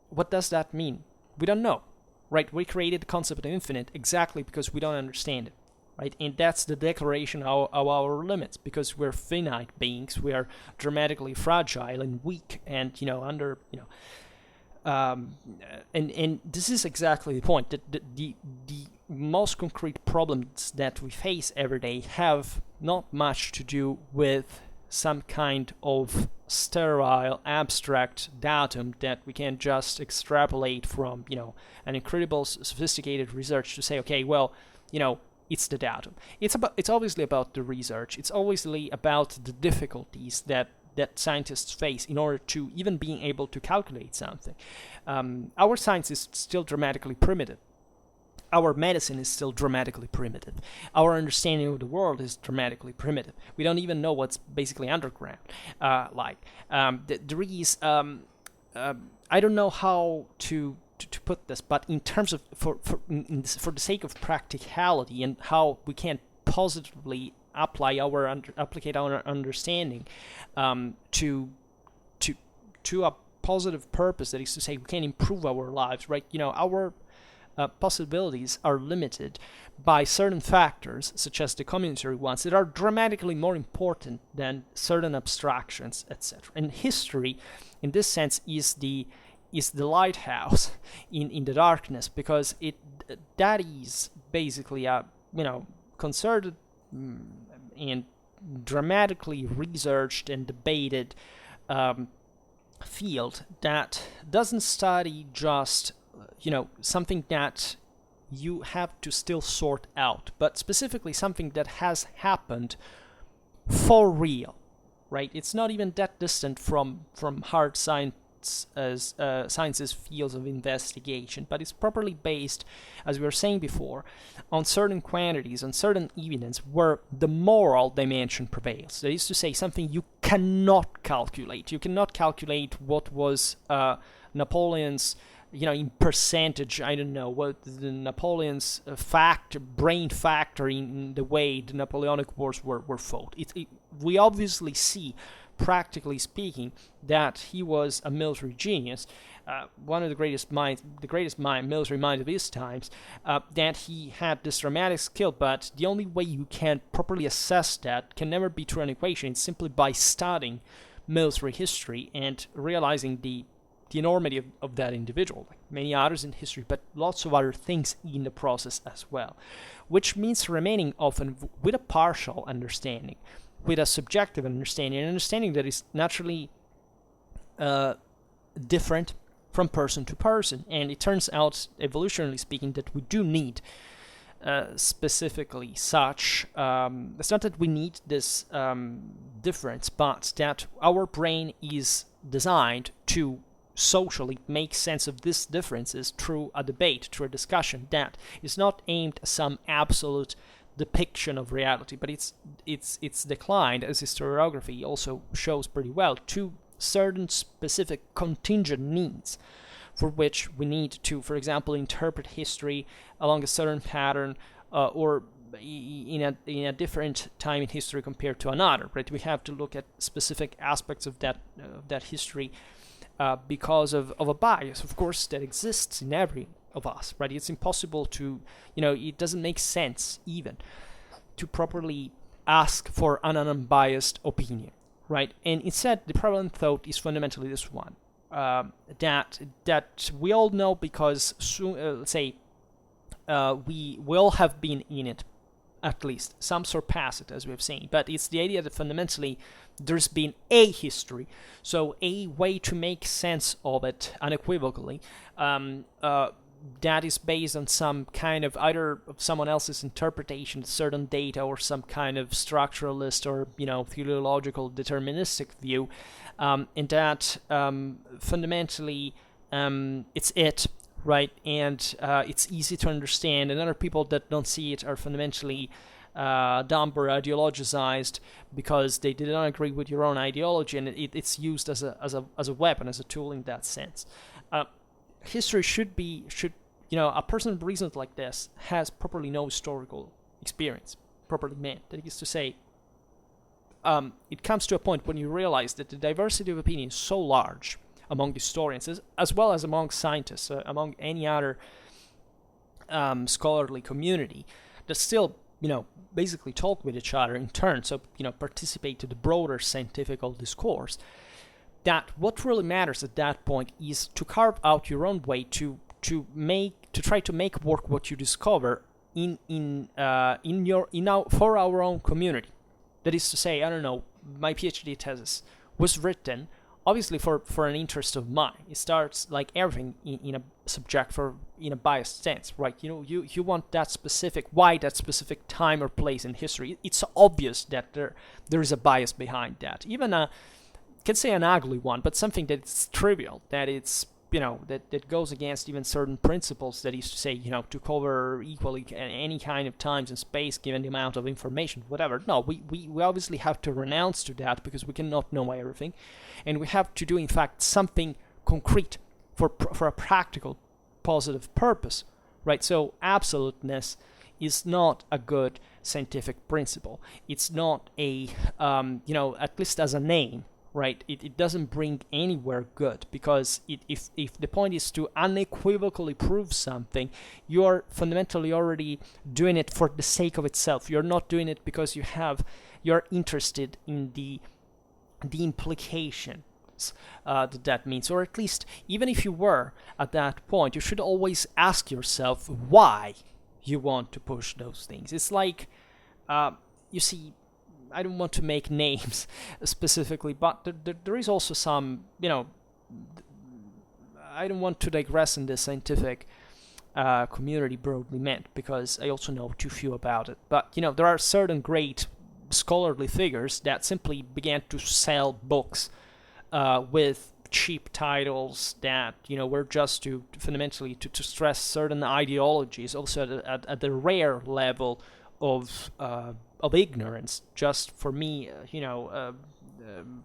what does that mean? We don't know, right? We created the concept of infinite exactly because we don't understand it, right? And that's the declaration of our limits, because we're finite beings. We are dramatically fragile and weak, and and this is exactly the point, that the most concrete problems that we face every day have not much to do with some kind of sterile, abstract datum that we can just extrapolate from, an incredible, sophisticated research to say, okay, well, it's the datum. It's obviously about the research. It's obviously about the difficulties that scientists face in order to even being able to calculate something. Our science is still dramatically primitive. Our medicine is still dramatically primitive. Our understanding of the world is dramatically primitive. We don't even know what's basically underground. There is, I don't know how to to put this, but in terms of for the sake of practicality and how we can positively applicate our understanding to a positive purpose, that is to say, we can improve our lives, right? Our possibilities are limited by certain factors, such as the communitary ones, that are dramatically more important than certain abstractions, etc. And history, in this sense, is the lighthouse in the darkness, because that is basically a concerted and dramatically researched and debated field that doesn't study just something that you have to still sort out, but specifically something that has happened for real, right? It's not even that distant from hard science as science's fields of investigation, but it's properly based, as we were saying before, on certain quantities, on certain evidence where the moral dimension prevails. That is to say, something you cannot calculate. You cannot calculate what was Napoleon's, in percentage, I don't know, what the Napoleon's brain factor in the way the Napoleonic Wars were fought. We obviously see, practically speaking, that he was a military genius, one of the greatest military minds of his times, that he had this dramatic skill, but the only way you can properly assess that can never be through an equation. It's simply by studying military history and realizing the enormity of that individual, like many others in history, but lots of other things in the process as well, which means remaining often with a partial understanding, with a subjective understanding, an understanding that is naturally different from person to person. And it turns out, evolutionarily speaking, that we do need specifically such, it's not that we need this difference, but that our brain is designed to socially make sense of these differences through a debate, through a discussion that is not aimed at some absolute depiction of reality, but it's declined, as historiography also shows pretty well, to certain specific contingent needs for which we need to, for example, interpret history along a certain pattern or in a different time in history compared to another, right? We have to look at specific aspects of that history because of a bias, of course, that exists in every of us, right? It's impossible to, it doesn't make sense even to properly ask for an unbiased opinion, right? And instead, the prevalent thought is fundamentally this one, that we all know because soon, let's say, we will have been in it, at least. Some surpass it, as we have seen, but it's the idea that fundamentally there's been a history, so a way to make sense of it unequivocally, that is based on some kind of either of someone else's interpretation of certain data or some kind of structuralist or theological deterministic view, and that fundamentally it's it, right? And it's easy to understand, and other people that don't see it are fundamentally dumb or ideologized because they did not agree with your own ideology, and it's used as a weapon, as a tool in that sense. History should a person who reasons like this has properly no historical experience, properly meant. That is to say, it comes to a point when you realize that the diversity of opinion is so large among historians, as well as among scientists, among any other scholarly community, that still, basically talk with each other in turn, so, participate to the broader scientific discourse, that what really matters at that point is to carve out your own way to try to make work what you discover for our own community. That is to say, I don't know, my PhD thesis was written obviously for an interest of mine. It starts like everything in a subject in a biased sense, right? You want that specific time or place in history. It's obvious that there is a bias behind that. Even can say an ugly one, but something that's trivial, that it's that goes against even certain principles, that is to say, to cover equally any kind of times and space given the amount of information, whatever. No, we obviously have to renounce to that because we cannot know everything, and we have to do, in fact, something concrete for a practical positive purpose, right? So absoluteness is not a good scientific principle. It's not a, at least as a name, right? It doesn't bring anywhere good, because if the point is to unequivocally prove something, you're fundamentally already doing it for the sake of itself. You're not doing it because you're interested in the implications that means, or at least, even if you were at that point, you should always ask yourself why you want to push those things. It's like, you see, I don't want to make names specifically, but there is also some, I don't want to digress in the scientific community broadly meant, because I also know too few about it. But, there are certain great scholarly figures that simply began to sell books with cheap titles that, were just to fundamentally to stress certain ideologies, also at the rare level of ignorance. Just for me,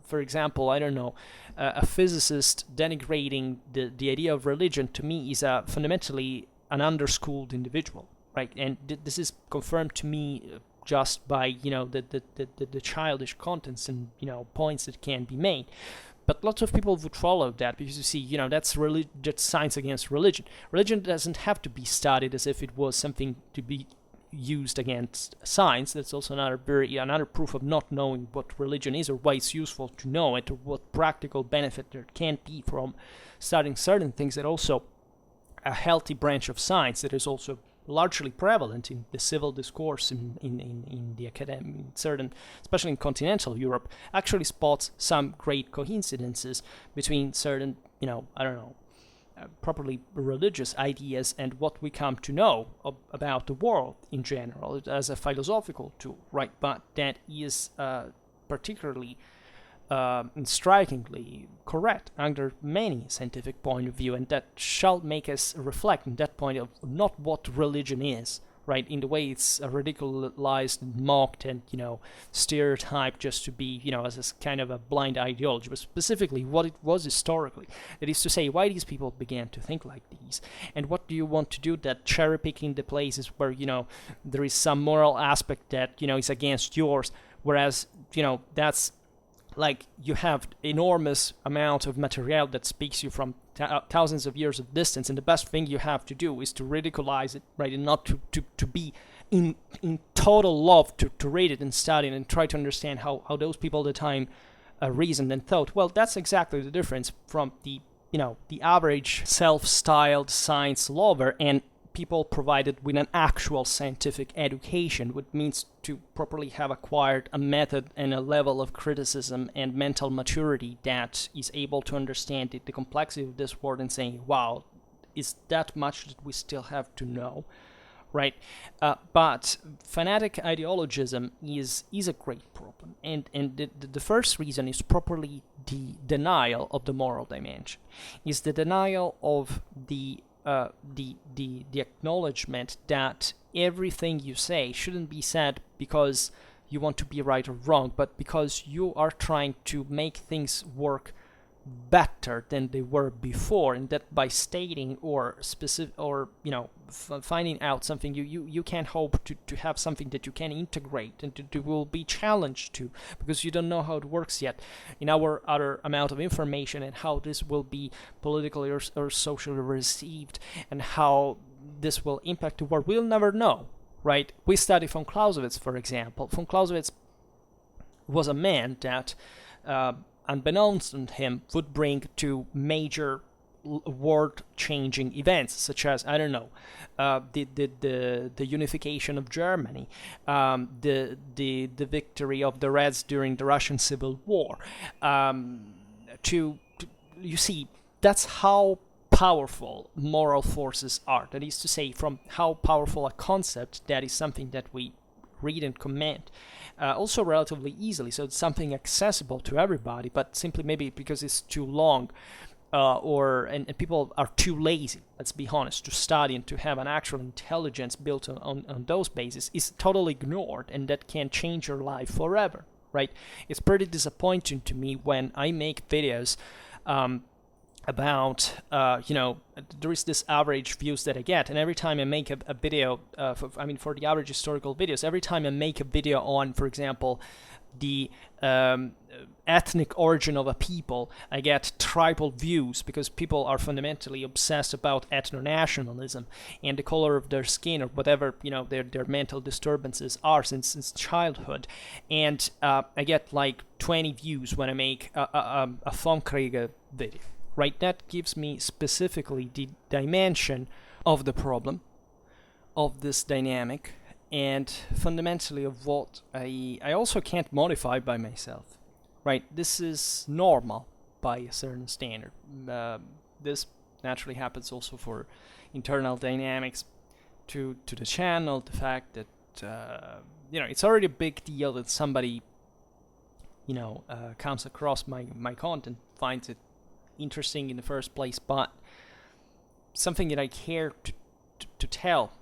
for example, I don't know, a physicist denigrating the idea of religion, to me, is fundamentally an underschooled individual, right? And this is confirmed to me just by the childish contents and points that can be made. But lots of people would follow that, because you see, that's science against religion. Religion doesn't have to be studied as if it was something to be used against science. That's also another proof of not knowing what religion is, or why it's useful to know it, or what practical benefit there can be from studying certain things. That also a healthy branch of science that is also largely prevalent in the civil discourse in the academic, especially in continental Europe, actually spots some great coincidences between certain, properly religious ideas and what we come to know about the world in general as a philosophical tool, right? But that is particularly strikingly correct under many scientific point of view, and that shall make us reflect on that point of not what religion is, right, in the way it's ridiculized and mocked and stereotyped just to be as a kind of a blind ideology, but specifically what it was historically. That is to say, why these people began to think like these, and what do you want to do that cherry picking the places where there is some moral aspect that is against yours, whereas that's like you have enormous amount of material that speaks you from thousands of years of distance, and the best thing you have to do is to ridiculize it, right, and not to be in total love to read it and study it and try to understand how those people at the time reasoned and thought. Well, that's exactly the difference from the average self-styled science lover and people provided with an actual scientific education, which means to properly have acquired a method and a level of criticism and mental maturity that is able to understand the complexity of this world and saying, wow, is that much that we still have to know, right? But fanatic ideologism is a great problem, and the first reason is properly the denial of the moral dimension, is the denial of the acknowledgement that everything you say shouldn't be said because you want to be right or wrong, but because you are trying to make things work better than they were before, and that by stating or finding out something, you can hope to have something that you can integrate and to will be challenged to, because you don't know how it works yet in our other amount of information, and how this will be politically or socially received, and how this will impact the world. We'll never know, right? We study von Clausewitz, for example. Von Clausewitz was a man that unbeknownst to him, would bring to major world-changing events, such as, I don't know, the unification of Germany, the victory of the Reds during the Russian Civil War. You see, that's how powerful moral forces are. That is to say, from how powerful a concept that is something that we read and comment also relatively easily, so it's something accessible to everybody, but simply maybe because it's too long and people are too lazy, let's be honest, to study and to have an actual intelligence built on those bases, is totally ignored, and that can change your life forever, right? It's pretty disappointing to me when I make videos about there is this average views that I get, and every time I make a video for the average historical videos, every time I make a video on, for example, the ethnic origin of a people, I get tribal views, because people are fundamentally obsessed about ethno-nationalism and the color of their skin, or whatever their mental disturbances are since childhood. And I get like 20 views when I make a Funkriege video. Right, that gives me specifically the dimension of the problem, of this dynamic, and fundamentally of what I also can't modify by myself. Right, this is normal by a certain standard. This naturally happens also for internal dynamics to the channel. The fact that it's already a big deal that somebody comes across my content, finds it interesting in the first place, but something that I care to tell,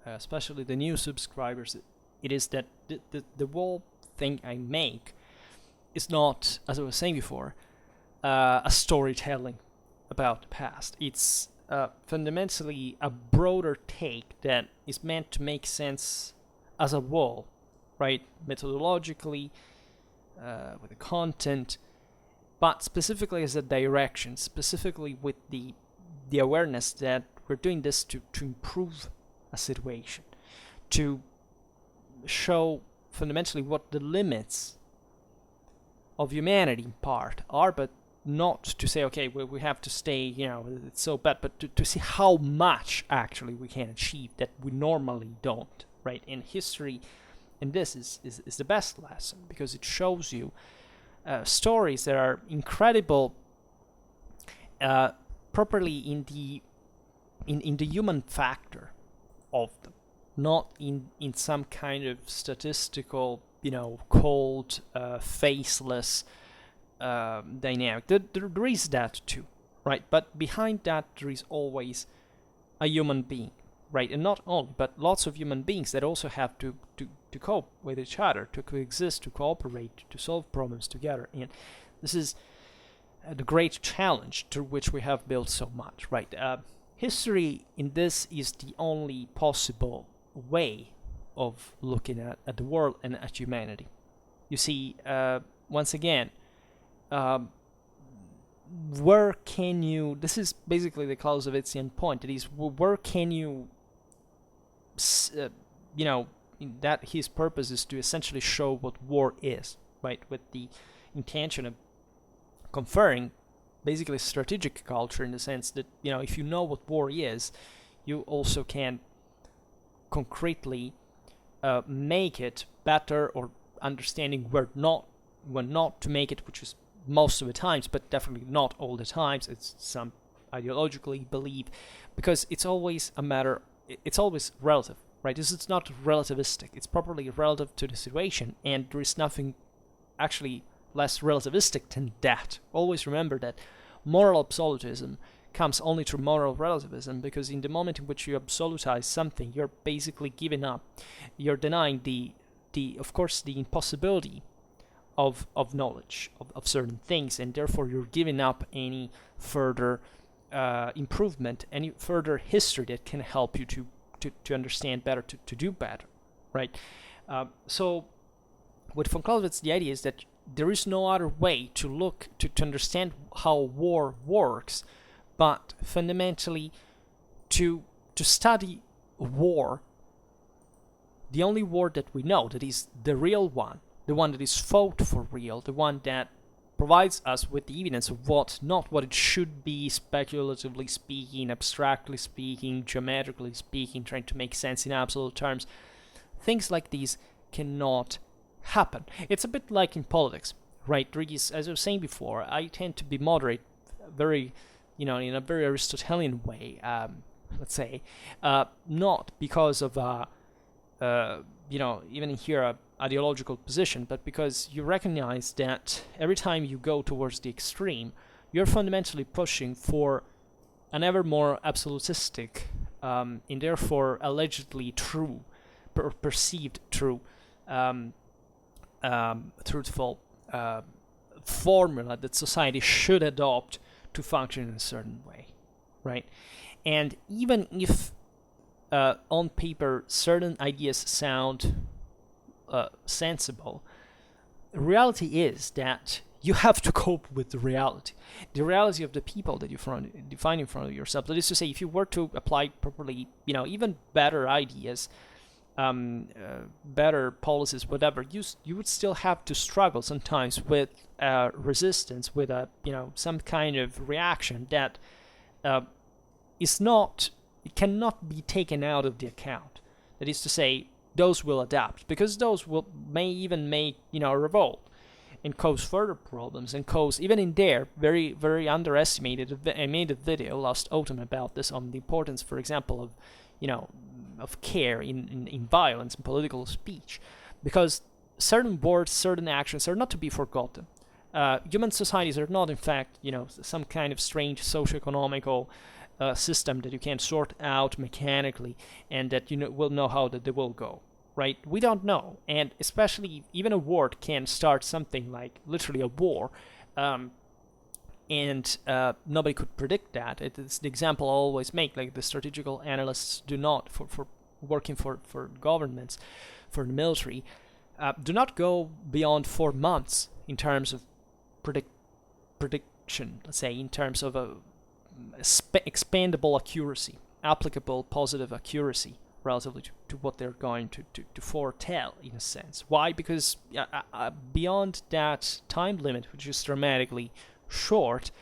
especially the new subscribers, it is that the whole thing I make is not, as I was saying before, a storytelling about the past. It's fundamentally a broader take that is meant to make sense as a whole, right? Methodologically, with the content, but specifically as a direction, specifically with the awareness that we're doing this to improve a situation, to show fundamentally what the limits of humanity in part are, but not to say, okay, we have to stay, it's so bad, but to see how much actually we can achieve that we normally don't, right? And history, and this is the best lesson, because it shows you stories that are incredible, properly in the human factor of them, not in some kind of statistical, cold, faceless dynamic. There is that too, right? But behind that, there is always a human being, right? And not only, but lots of human beings that also have to cope with each other, to coexist, to cooperate, to solve problems together. And this is the great challenge to which we have built so much, right? History in this is the only possible way of looking at the world and at humanity. You see, once again, where can you, this is basically the Clausewitzian point, it is where can you, that his purpose is to essentially show what war is, right, with the intention of conferring basically strategic culture, in the sense that, if you know what war is, you also can concretely make it better, or understanding where not to make it, which is most of the times, but definitely not all the times. It's some ideologically believe, because it's always a matter, it's always relative, right? It's not relativistic, it's properly relative to the situation, and there is nothing actually less relativistic than that. Always remember that moral absolutism comes only through moral relativism, because in the moment in which you absolutize something, you're basically giving up, you're denying the of course the impossibility of knowledge of certain things, and therefore you're giving up any further improvement, any further history that can help you to understand better, to do better, right? So with von Clausewitz, the idea is that there is no other way to look to understand how war works, but fundamentally to study war, the only war that we know, that is the real one, the one that is fought for real, the one that provides us with the evidence of not what it should be, speculatively speaking, abstractly speaking, geometrically speaking, trying to make sense in absolute terms. Things like these cannot happen. It's a bit like in politics, right? As I was saying before, I tend to be moderate, very, in a very Aristotelian way, let's say, not because of, even here, ideological position, but because you recognize that every time you go towards the extreme, you're fundamentally pushing for an ever more absolutistic, and therefore allegedly true, perceived true, truthful formula that society should adopt to function in a certain way, right? And even if on paper certain ideas sound sensible, reality is that you have to cope with the reality of the people that you find in front of yourself. That is to say, if you were to apply properly, even better ideas, better policies, whatever, you would still have to struggle sometimes with resistance, with some kind of reaction that it cannot be taken out of the account. That is to say, those will adapt, because those may even make a revolt and cause further problems, and cause, even in there, very, very underestimated. I made a video last autumn about this, on the importance, for example, of care in violence and political speech, because certain words, certain actions are not to be forgotten. Human societies are not, in fact, some kind of strange socio-economical system that you can sort out mechanically, and that will know how that they will go. Right? We don't know, and especially even a word can start something like literally a war, and nobody could predict that. It's the example I always make, like the strategical analysts do not, for working for governments, for the military, do not go beyond 4 months in terms of prediction, let's say, in terms of a expandable accuracy, applicable positive accuracy, relatively to what they're going to foretell, in a sense. Why? Because beyond that time limit, which is dramatically short,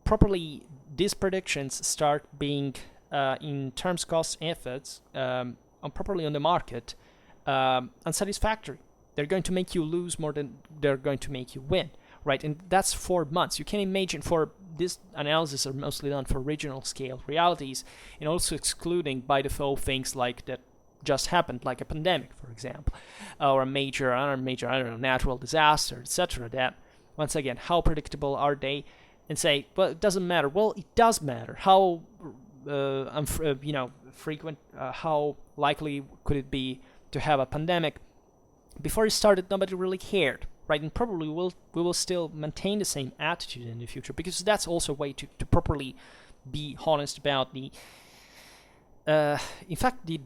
properly these predictions start being, in terms cost efforts, properly on the market, unsatisfactory. They're going to make you lose more than they're going to make you win, right? And that's 4 months. You can imagine, for this analysis are mostly done for regional scale realities, and also excluding by default things like that just happened, like a pandemic, for example, or a major, I don't know, natural disaster, etc. That, once again, how predictable are they? And say, well, it doesn't matter. Well, it does matter. How frequent, how likely could it be to have a pandemic? Before it started, nobody really cared. Right, and probably we will still maintain the same attitude in the future, because that's also a way to properly be honest about the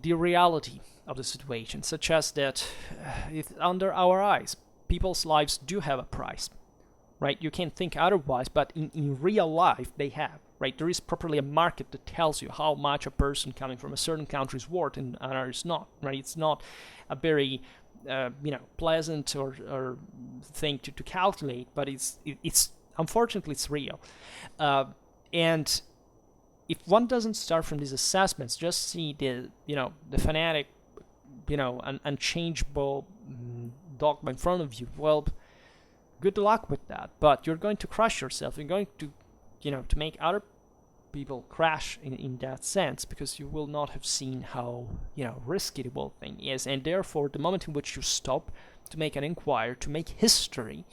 reality of the situation, such as that under our eyes, people's lives do have a price, right? You can't think otherwise, but in real life they have, right? There is properly a market that tells you how much a person coming from a certain country is worth and another is not, right? It's not a very pleasant or thing to calculate, but it's unfortunately it's real, and if one doesn't start from these assessments, just see the fanatic, unchangeable dogma in front of you, well, good luck with that. But you're going to crush yourself. You're going to to make other people crash in that sense, because you will not have seen how risky the whole thing is, and therefore the moment in which you stop to make an inquiry, to make history,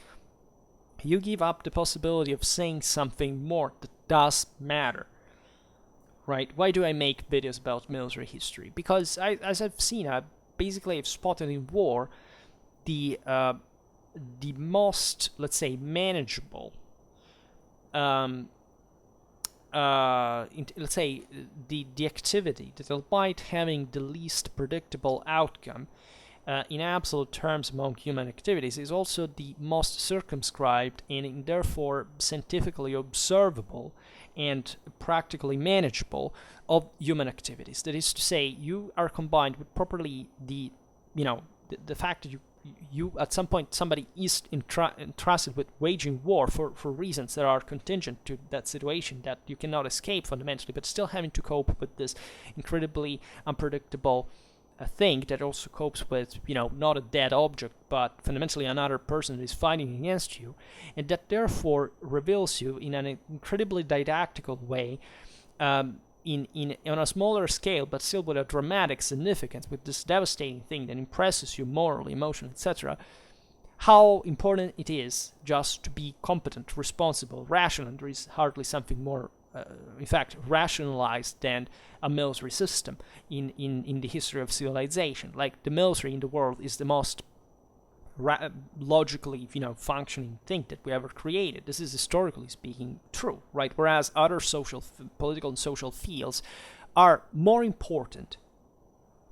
you give up the possibility of saying something more that does matter. Right? Why do I make videos about military history? Because as I've seen, I've spotted in war the most, let's say, manageable, let's say the activity that might having the least predictable outcome in absolute terms among human activities is also the most circumscribed and therefore scientifically observable and practically manageable of human activities. That is to say, you are combined with properly the fact that you at some point somebody is entrusted with waging war for reasons that are contingent to that situation that you cannot escape fundamentally, but still having to cope with this incredibly unpredictable thing that also copes with not a dead object but fundamentally another person that is fighting against you, and that therefore reveals you in an incredibly didactical way, on a smaller scale, but still with a dramatic significance, with this devastating thing that impresses you morally, emotionally, etc., how important it is just to be competent, responsible, rational. And there is hardly something more, in fact, rationalized than a military system in the history of civilization. Like, the military in the world is the most logically, functioning thing that we ever created. This is historically speaking true, right? Whereas other political and social fields are more important,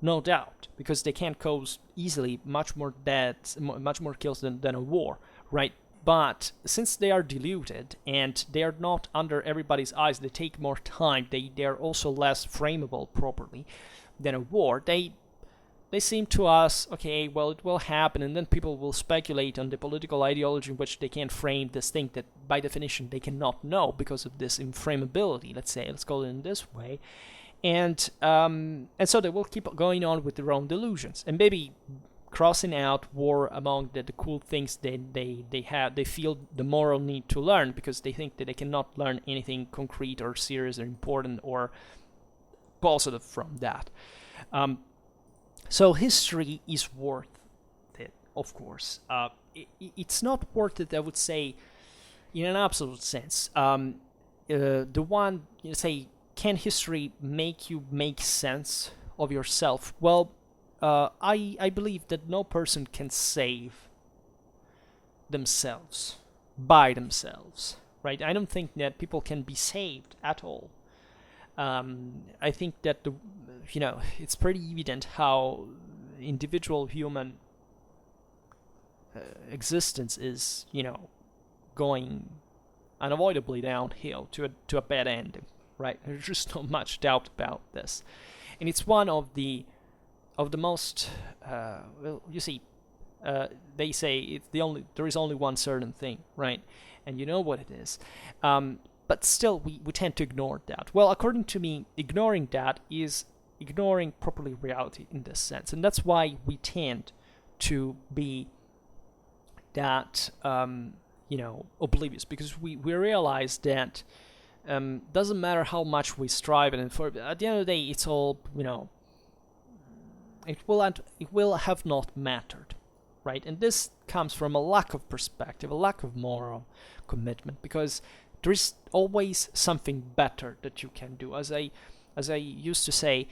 no doubt, because they can cause easily much more deaths, much more kills than a war, right? But since they are diluted and they are not under everybody's eyes, they take more time, they are also less frameable properly than a war, they seem to us, okay, well, it will happen, and then people will speculate on the political ideology in which they can frame this thing that by definition they cannot know because of this inframeability, let's call it in this way. And so they will keep going on with their own delusions, and maybe crossing out war among the cool things they feel the moral need to learn, because they think that they cannot learn anything concrete or serious or important or positive from that. So history is worth it, of course. It's not worth it, I would say, in an absolute sense. The one, say, can history make you make sense of yourself? Well, I believe that no person can save themselves by themselves, right? I don't think that people can be saved at all. I think that it's pretty evident how individual human existence is, going unavoidably downhill to a bad ending, right? There's just not much doubt about this, and it's one of the most you see, they say there is only one certain thing, right? And you know what it is. But still, we tend to ignore that. Well, according to me, ignoring that is ignoring properly reality in this sense. And that's why we tend to be that, oblivious. Because we realize that doesn't matter how much we strive. And at the end of the day, it's all, it will have not mattered, right? And this comes from a lack of perspective, a lack of moral commitment, because there is always something better that you can do. As I used to say,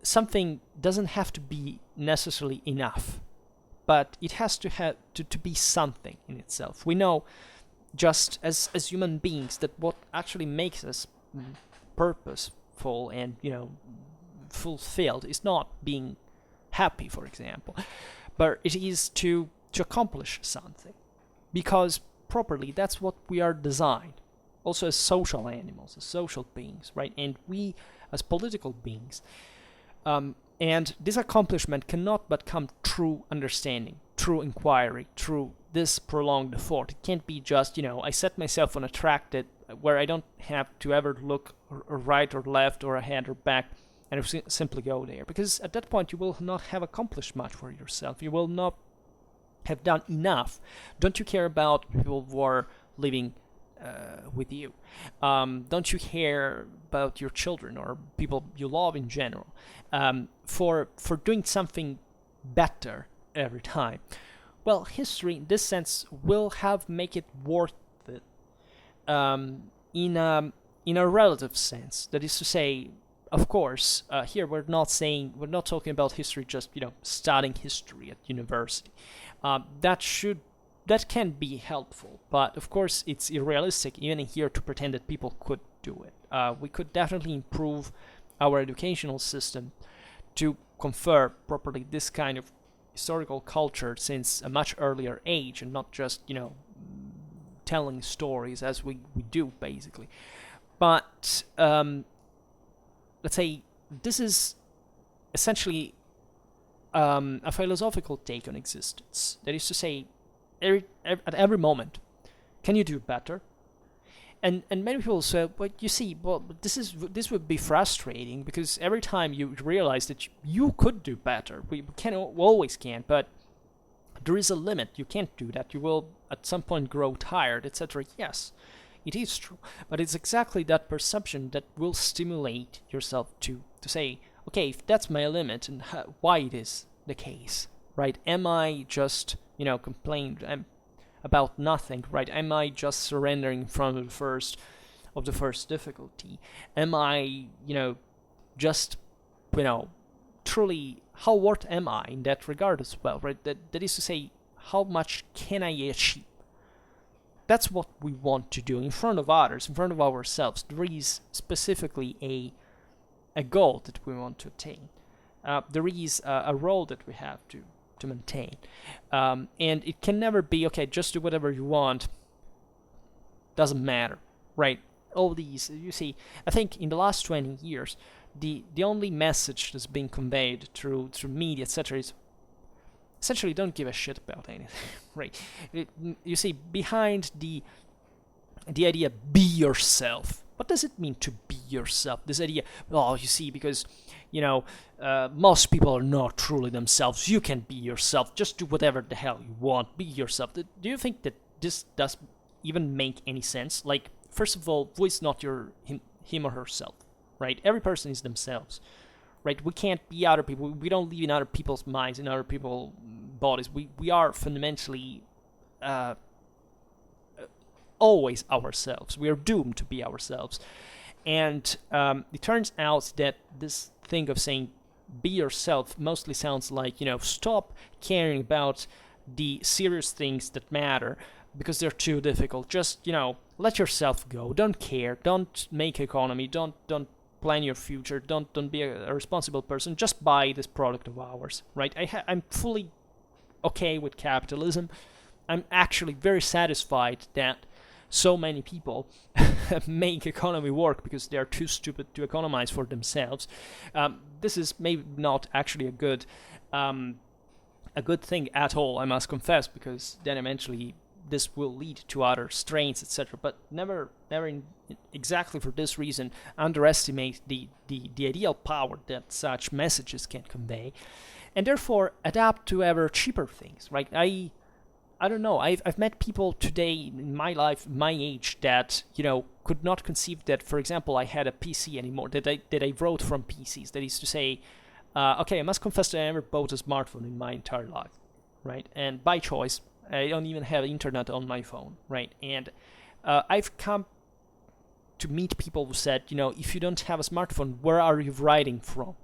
something doesn't have to be necessarily enough, but it has to have to be something in itself. We know, just as human beings, that what actually makes us purposeful and fulfilled is not being happy, for example, but it is to accomplish something, because properly that's what we are designed, also as social animals, as social beings, right? And we as political beings, and this accomplishment cannot but come through understanding, through inquiry, through this prolonged thought. It can't be just, I set myself on a track where I don't have to ever look or right or left or ahead or back, and simply go there, because at that point you will not have accomplished much for yourself. You will not have done enough. Don't you care about people who are living with you? Don't you care about your children or people you love in general? For doing something better every time. Well, history in this sense will make it worth it, in a relative sense. That is to say, of course, here we're not talking about history just studying history at university. That can be helpful, but of course it's unrealistic even here to pretend that people could do it. We could definitely improve our educational system to confer properly this kind of historical culture since a much earlier age, and not just telling stories as we do basically. But let's say this is essentially a philosophical take on existence. That is to say, at every moment, can you do better? And many people say, well, you see, this would be frustrating, because every time you realize that you could do better, we always can, but there is a limit. You can't do that. You will at some point grow tired, etc. Yes, it is true, but it's exactly that perception that will stimulate yourself to say, okay, if that's my limit, and why it is the case, right? Am I just complaining about nothing, right? Am I just surrendering in front of the first difficulty? Am I just truly, how worth am I in that regard as well, right? That is to say, how much can I achieve? That's what we want to do in front of others, in front of ourselves. There is specifically a goal that we want to attain. There is a role that we have to maintain. And it can never be, okay, just do whatever you want. Doesn't matter, right? All these, you see, I think in the last 20 years, the only message that's being conveyed through media, etc., is essentially don't give a shit about anything, right? You see, behind the idea, be yourself. What does it mean to be yourself? This idea, oh, you see, because, most people are not truly themselves. You can be yourself. Just do whatever the hell you want. Be yourself. Do you think that this does even make any sense? Like, first of all, who is not him or herself, right? Every person is themselves. Right, we can't be other people. We don't live in other people's minds, in other people's bodies. We are fundamentally always ourselves. We are doomed to be ourselves. And it turns out that this thing of saying be yourself mostly sounds like, stop caring about the serious things that matter because they're too difficult. Just, let yourself go. Don't care. Don't make economy. Don't plan your future. Don't be a responsible person. Just buy this product of ours, right? I'm fully okay with capitalism. I'm actually very satisfied that so many people make economy work because they're too stupid to economize for themselves. This is maybe not actually a good thing at all, I must confess, because then eventually this will lead to other strains, etc. But never exactly for this reason, underestimate the ideal power that such messages can convey, and therefore adapt to ever cheaper things, right? I don't know. I've met people today in my life, my age, that could not conceive that, for example, I had a PC anymore. That I wrote from PCs. That is to say, okay, I must confess that I never bought a smartphone in my entire life, right? And by choice, I don't even have internet on my phone, right? And I've come to meet people who said, if you don't have a smartphone, where are you writing from?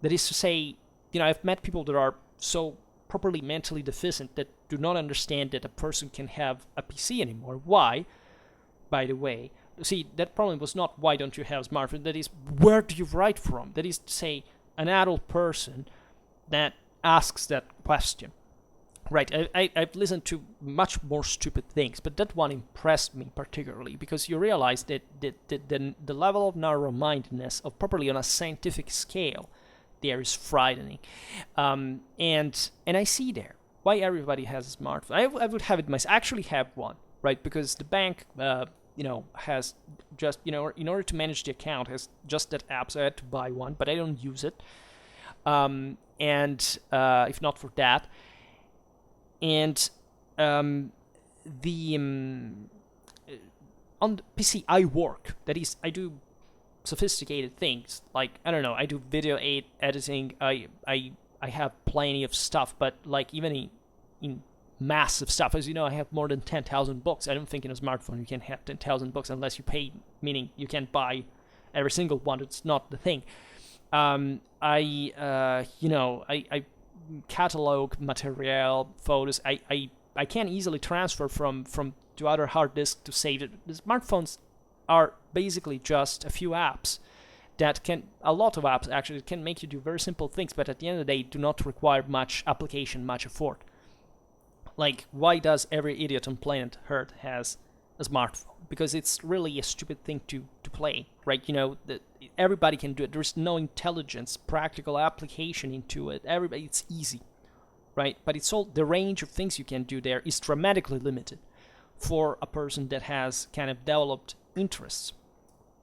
That is to say, I've met people that are so properly mentally deficient that do not understand that a person can have a PC anymore. Why? By the way, see, that problem was not why don't you have a smartphone, that is, where do you write from? That is to say, an adult person that asks that question. Right, I've listened to much more stupid things, but that one impressed me particularly because you realize that the level of narrow-mindedness of properly on a scientific scale there is frightening. And I see there why everybody has a smartphone. I would have it myself. I actually have one, right? Because the bank, has just, in order to manage the account, has just that app. So I had to buy one, but I don't use it. And if not for that, and on the PC I work. That is, I do sophisticated things, like, I don't know, I do video editing, I have plenty of stuff, but like even in massive stuff, as you know, I have more than 10,000 books. I don't think in a smartphone you can have 10,000 books unless you pay, meaning you can't buy every single one. It's not the thing. I catalog material, photos. I can easily transfer from to other hard disks to save it. The smartphones are basically just a few apps that a lot of apps actually can make you do very simple things, but at the end of the day do not require much application, much effort. Like, why does every idiot on planet Earth has a smartphone? Because it's really a stupid thing to play, right? Everybody can do it. There's no intelligence, practical application into it. It's easy, right? But it's all, the range of things you can do there is dramatically limited for a person that has kind of developed interests,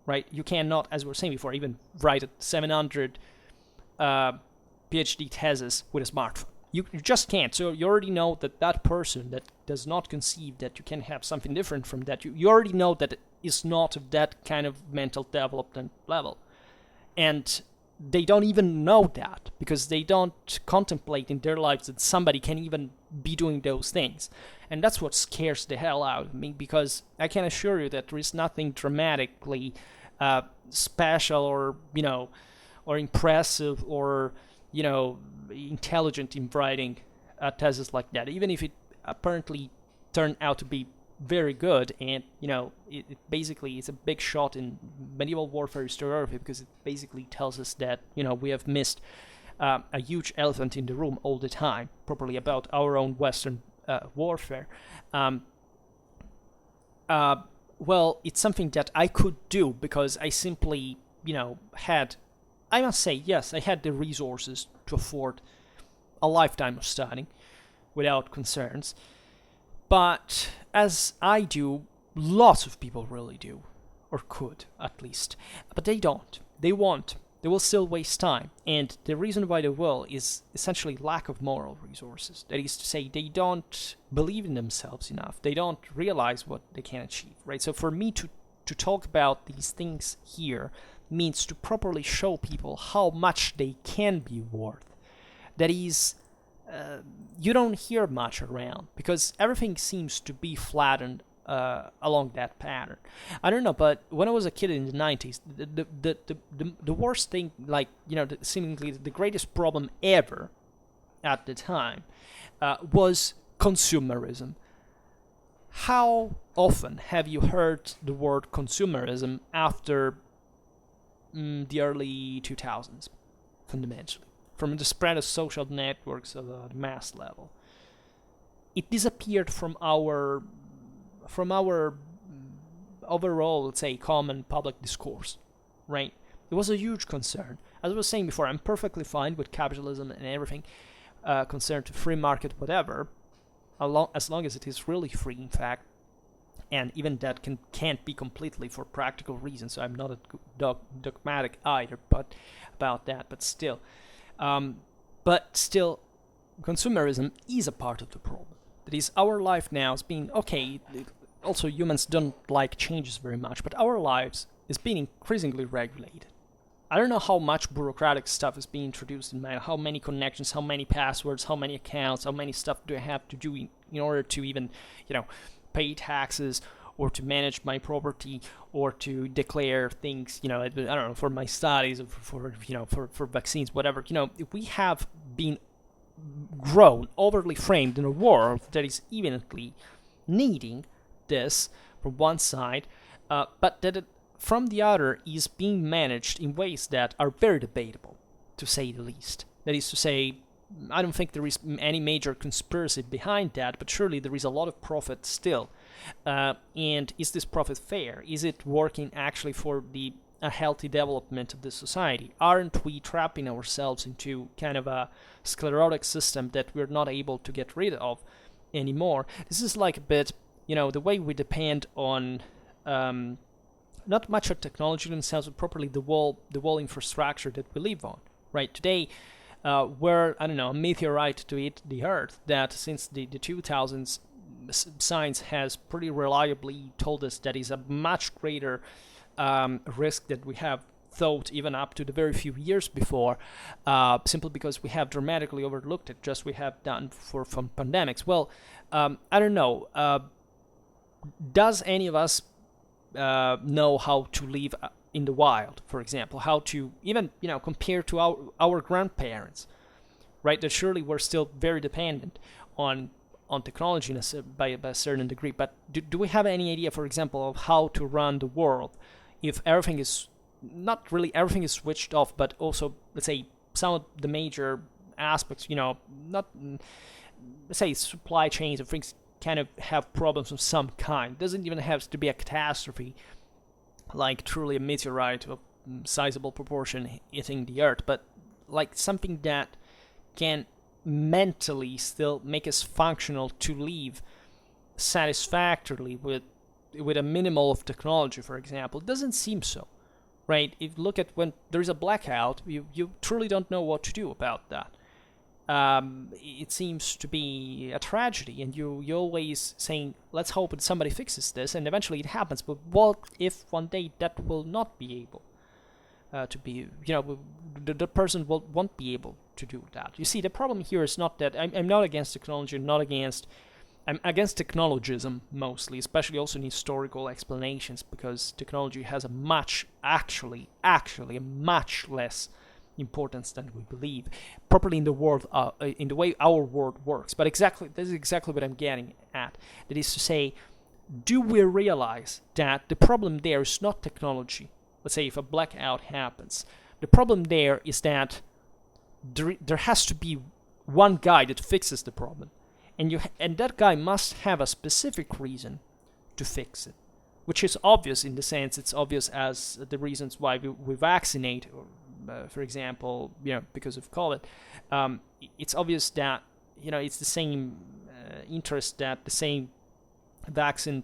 right? You cannot, as we were saying before, even write a 700 PhD thesis with a smartphone. You just can't. So you already know that person that does not conceive that you can have something different from that, you already know that it is not of that kind of mental development level. And they don't even know that because they don't contemplate in their lives that somebody can even be doing those things. And that's what scares the hell out of me, because I can assure you that there is nothing dramatically special or impressive or intelligent in writing tests like that, even if it apparently turned out to be very good, and it basically is a big shot in medieval warfare historiography, because it basically tells us that we have missed a huge elephant in the room all the time, probably about our own Western warfare. Well, it's something that I could do because I simply, had, I must say, yes, I had the resources to afford a lifetime of studying without concerns. But as I do, lots of people really do, or could at least. But they don't. They won't. They will still waste time. And the reason why they will is essentially lack of moral resources. That is to say, they don't believe in themselves enough. They don't realize what they can achieve, right? So for me to talk about these things here means to properly show people how much they can be worth. That is, you don't hear much around because everything seems to be flattened along that pattern. I don't know, but when I was a kid in the 90s, the worst thing, seemingly the greatest problem ever at the time was consumerism. How often have you heard the word consumerism after the early 2000s, fundamentally? From the spread of social networks at the mass level. It disappeared from our overall, let's say, common public discourse, right? It was a huge concern. As I was saying before, I'm perfectly fine with capitalism and everything concerned to free market, whatever, as long as it is really free, in fact. And even that can't be completely for practical reasons, so I'm not a dogmatic either about that, but still. Consumerism is a part of the problem. That is, our life now is being, also humans don't like changes very much, but our lives is being increasingly regulated. I don't know how much bureaucratic stuff is being introduced in my, how many connections, how many passwords, how many accounts, how many stuff do I have to do in order to even, pay taxes, or to manage my property, or to declare things, I don't know, for my studies, or for vaccines, whatever. We have been grown, overly framed in a world that is evidently needing this from one side, but that it, from the other, is being managed in ways that are very debatable, to say the least. That is to say, I don't think there is any major conspiracy behind that, but surely there is a lot of profit still. And is this profit fair? Is it working actually for a healthy development of the society? Aren't we trapping ourselves into kind of a sclerotic system that we're not able to get rid of anymore? This is like a bit, the way we depend on not much on technology themselves, but properly the whole infrastructure that we live on. Right today, where, I don't know, a meteorite to hit the Earth that since the 2000s, science has pretty reliably told us that is a much greater risk that we have thought even up to the very few years before, simply because we have dramatically overlooked it, just we have done from pandemics. Well, I don't know. Does any of us know how to live in the wild, for example? How to even, compare to our grandparents, right? That surely we're still very dependent on technology by a certain degree. But do we have any idea, for example, of how to run the world if everything is, not really everything is switched off, but also, let's say, some of the major aspects, not, let's say, supply chains and things kind of have problems of some kind. It doesn't even have to be a catastrophe, like truly a meteorite of sizable proportion hitting the Earth, but like something that can mentally still make us functional to live satisfactorily with a minimal of technology, for example. It doesn't seem so, right? If you look at when there is a blackout, you truly don't know what to do about that. It seems to be a tragedy, and you're always saying, let's hope that somebody fixes this, and eventually it happens. But what if one day that will not be able to be, the person won't be able to do that? You see, the problem here is not that I'm not against technology, I'm against technologism mostly, especially also in historical explanations, because technology has a much less importance than we believe, properly in the world, in the way our world works. But this is exactly what I'm getting at. That is to say, do we realize that the problem there is not technology? Let's say if a blackout happens, the problem there is that there has to be one guy that fixes the problem, and that guy must have a specific reason to fix it, which is obvious in the sense it's obvious as the reasons why we vaccinate, or, for example, because of COVID. It's obvious that it's the same interest that the same vaccine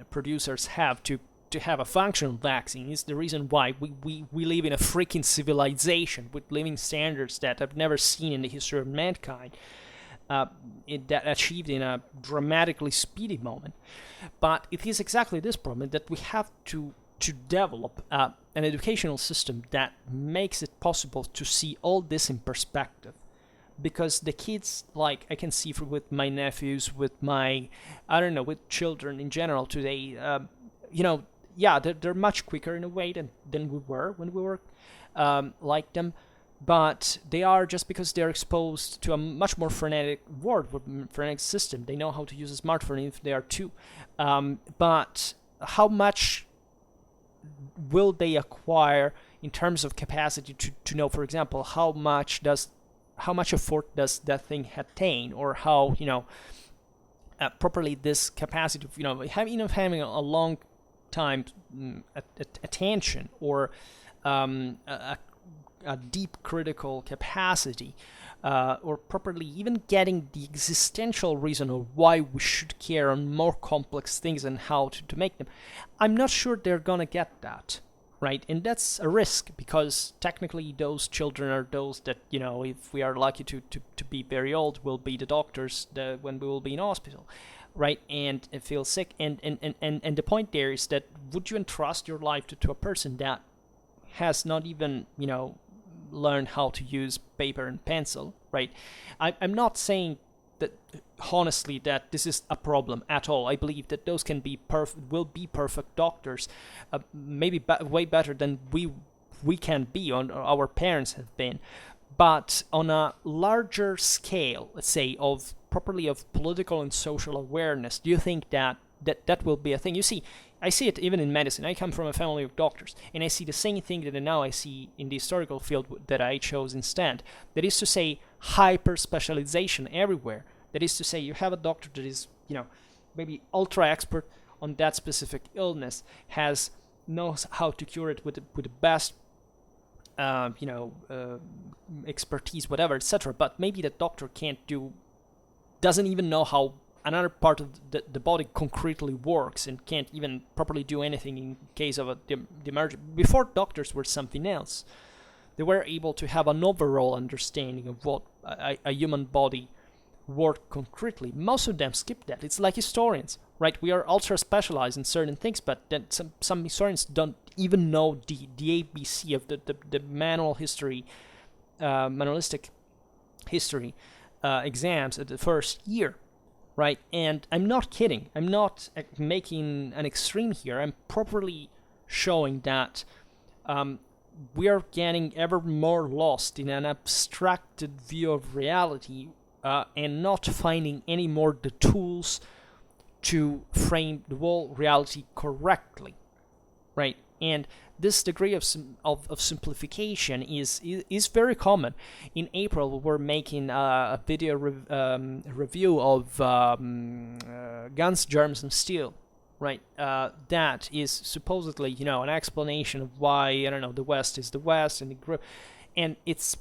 producers have to have a functional vaccine. Is the reason why we live in a freaking civilization with living standards that I've never seen in the history of mankind, that achieved in a dramatically speedy moment. But it is exactly this problem that we have to develop an educational system that makes it possible to see all this in perspective. Because the kids, like I can see with my nephews, with with children in general today, they're much quicker in a way than we were when we were like them. But they are, just because they're exposed to a much more frenetic world, frenetic system. They know how to use a smartphone if they are two. But how much will they acquire in terms of capacity to know, for example, how much effort does that thing attain, or how properly this capacity of having a long time attention, or a deep critical capacity, or properly even getting the existential reason of why we should care on more complex things and how to make them. I'm not sure they're gonna get that, right? And that's a risk, because technically those children are those that, if we are lucky to be very old, will be the doctors when we will be in hospital, right? And feel sick. And the point there is that, would you entrust your life to a person that has not even, learned how to use paper and pencil, right? I'm not saying that, honestly, that this is a problem at all. I believe that those will be perfect doctors, maybe way better than we can be, or our parents have been. But on a larger scale, let's say, of political and social awareness, do you think that will be a thing? You see, I see it even in medicine. I come from a family of doctors, and I see the same thing that now I see in the historical field that I chose instead. That is to say, hyper-specialization everywhere. That is to say, you have a doctor that is, maybe ultra expert on that specific illness, knows how to cure it with the best, expertise, whatever, etc. But maybe the doctor doesn't even know how another part of the body concretely works, and can't even properly do anything in case of the emergency. Before, doctors were something else. They were able to have an overall understanding of what a human body worked concretely. Most of them skip that. It's like historians, right? We are ultra specialized in certain things, but then some historians don't even know the ABC of the manualistic history exams at the first year. Right, and I'm not kidding. I'm not making an extreme here. I'm properly showing that we are getting ever more lost in an abstracted view of reality, and not finding any more the tools to frame the whole reality correctly, right? And this degree of simplification is very common. In April, we're making a video review of Guns, Germs, and Steel, right? That is supposedly, an explanation of why, the West is the West, and it's,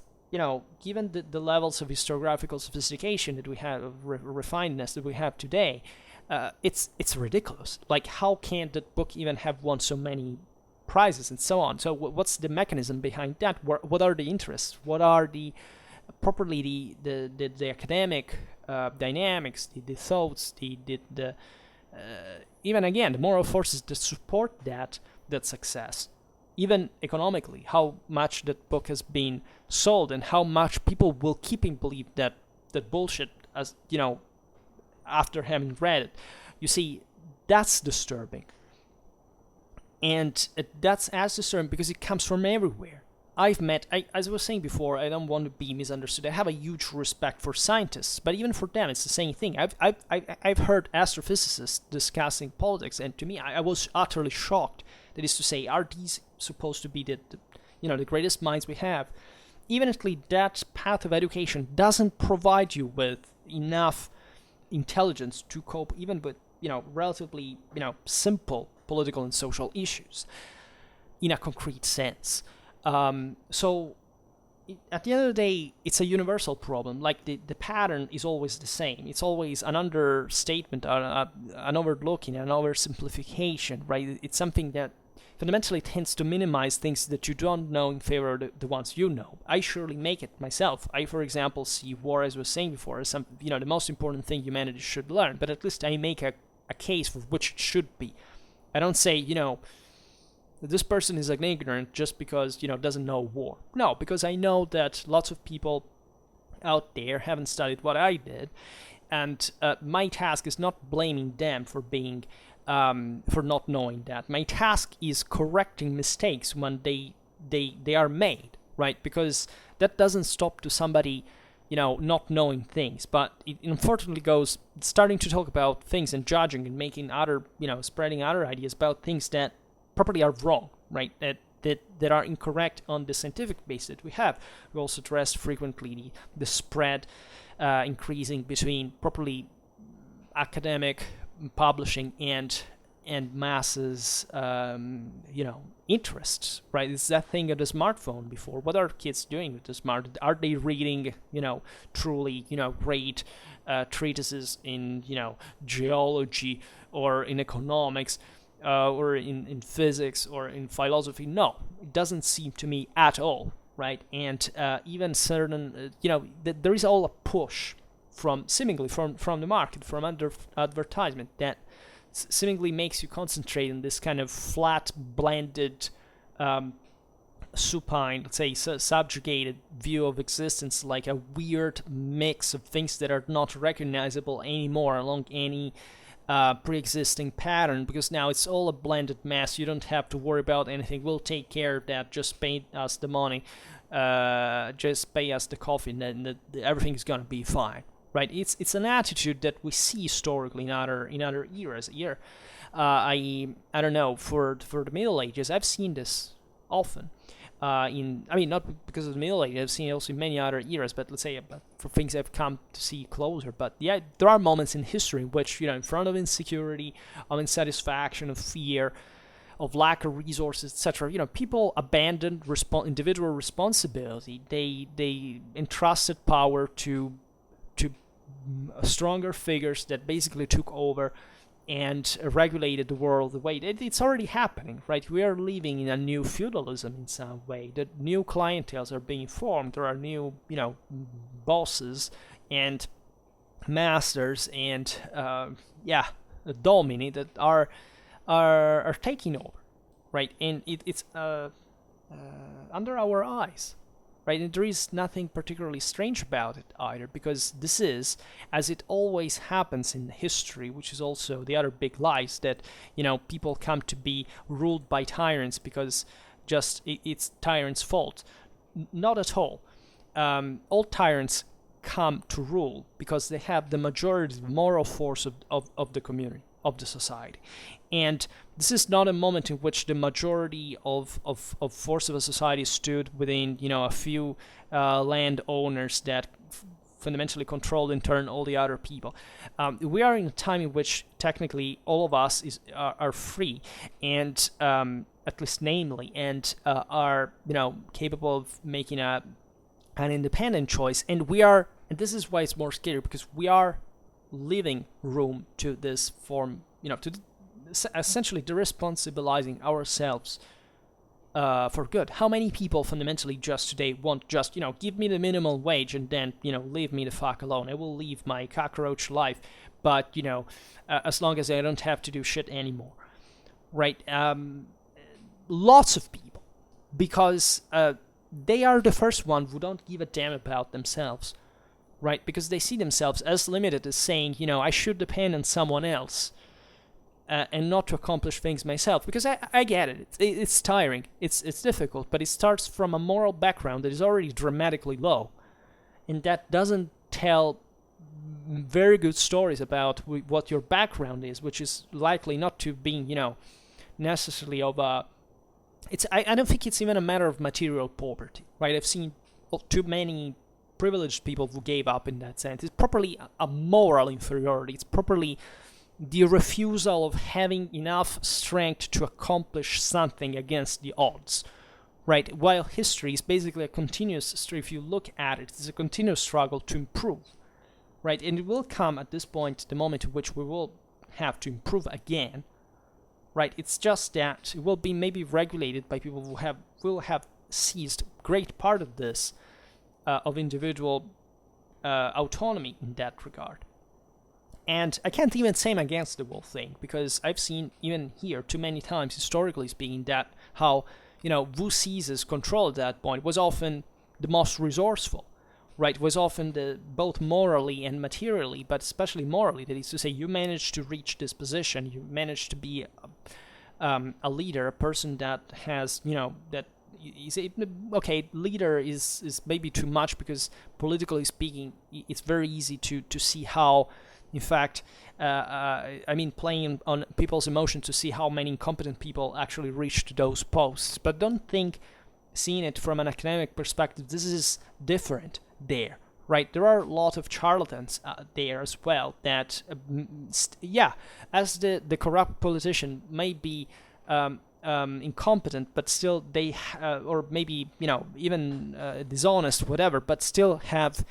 given the levels of historiographical sophistication that we have, of refinedness that we have today, it's ridiculous. Like, how can that book even have won so many prizes and so on? So what's the mechanism behind that? What are the interests? What are the academic dynamics, the thoughts, even again the moral forces that support that success, even economically, how much that book has been sold, and how much people will keep in believe that bullshit, as after having read it. You see, that's disturbing. And that's as disturbing because it comes from everywhere. as I was saying before, I don't want to be misunderstood. I have a huge respect for scientists, but even for them, it's the same thing. I've heard astrophysicists discussing politics, and to me, I was utterly shocked. That is to say, are these supposed to be the greatest minds we have? Evidently, that path of education doesn't provide you with enough intelligence to cope even with relatively simple political and social issues in a concrete sense. So at the end of the day, it's a universal problem. Like the pattern is always the same. It's always an understatement, an overlooking, an oversimplification, right? It's something that fundamentally tends to minimize things that you don't know in favor of the ones you know. I surely make it myself. I, for example, see war, as I was saying before, as the most important thing humanity should learn, but at least I make a case for which it should be. I don't say, this person is ignorant just because, doesn't know war. No, because I know that lots of people out there haven't studied what I did, and my task is not blaming them for being for not knowing that. My task is correcting mistakes when they are made, right? Because that doesn't stop to somebody, not knowing things, but it unfortunately goes starting to talk about things and judging and making other, spreading other ideas about things that probably are wrong, right? That are incorrect on the scientific base that we have. We also addressed frequently the spread increasing between properly academic publishing and masses interests, right? It's that thing of the smartphone before. What are kids doing with the smart? Are they reading truly great treatises in geology or in economics or in physics or in philosophy? No, it doesn't seem to me at all, right? And even certain there is all a push seemingly from the market, from advertisement, that seemingly makes you concentrate on this kind of flat, blended, supine, let's say, subjugated view of existence, like a weird mix of things that are not recognizable anymore along any pre-existing pattern, because now it's all a blended mess. You don't have to worry about anything. We'll take care of that. Just pay us the money. Just pay us the coffee, and then everything's gonna be fine. Right, it's an attitude that we see historically in other eras. I don't know, for the Middle Ages, I've seen this often. Not because of the Middle Ages, I've seen it also in many other eras. But let's say for things I've come to see closer. But yeah, there are moments in history in which in front of insecurity, of insatisfaction, of fear, of lack of resources, etc. People abandoned individual responsibility. They entrusted power to stronger figures that basically took over and regulated the world the way it's already happening, right? We are living in a new feudalism in some way. The new clienteles are being formed. There are new, bosses and masters and domini that are taking over, right? And it's under our eyes. Right, and there is nothing particularly strange about it either, because this is, as it always happens in history, which is also the other big lies, that people come to be ruled by tyrants because just it's tyrants' fault. Not at all. All tyrants come to rule because they have the majority, the moral force of the community, of the society. And this is not a moment in which the majority of force of a society stood within, a few landowners that fundamentally control in turn all the other people. We are in a time in which technically all of us are free, and at least namely, and are capable of making an independent choice. And this is why it's more scary, because we are leaving room to this form, to essentially deresponsibilizing ourselves for good. How many people fundamentally just today want just, give me the minimum wage and then, leave me the fuck alone. I will live my cockroach life, but, as long as I don't have to do shit anymore. Right? Lots of people, because they are the first one who don't give a damn about themselves. Right? Because they see themselves as limited as saying, I should depend on someone else. and not to accomplish things myself, because I get it. It's tiring. It's difficult, but it starts from a moral background that is already dramatically low, and that doesn't tell very good stories about what your background is, which is likely not to being, necessarily of a. I don't think it's even a matter of material poverty, right? I've seen too many privileged people who gave up in that sense. It's properly a moral inferiority. It's properly the refusal of having enough strength to accomplish something against the odds, right? While history is basically a continuous, if you look at it, it's a continuous struggle to improve, right? And it will come at this point, the moment in which we will have to improve again, right? It's just that it will be maybe regulated by people who will have seized great part of this, of individual autonomy in that regard. And I can't even say I'm against the whole thing, because I've seen, even here, too many times, historically speaking, that how, who seizes control at that point was often the most resourceful, right? Was often both morally and materially, but especially morally. That is to say, you managed to reach this position, you managed to be a leader, a person that has, that is leader is maybe too much, because politically speaking, it's very easy to see how, in fact, playing on people's emotions, to see how many incompetent people actually reached those posts. But don't think, seeing it from an academic perspective, this is different there, right? There are a lot of charlatans there as well that, as the corrupt politician may be incompetent, but still they, or maybe, even dishonest, whatever, but still have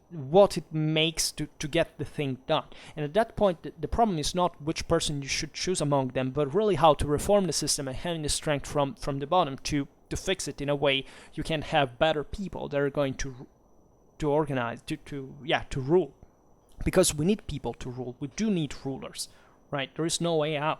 what it makes to get the thing done. And at that point, the problem is not which person you should choose among them, but really how to reform the system and having the strength from the bottom to fix it in a way you can have better people that are going to organize, to rule. Because we need people to rule. We do need rulers, right? There is no way out.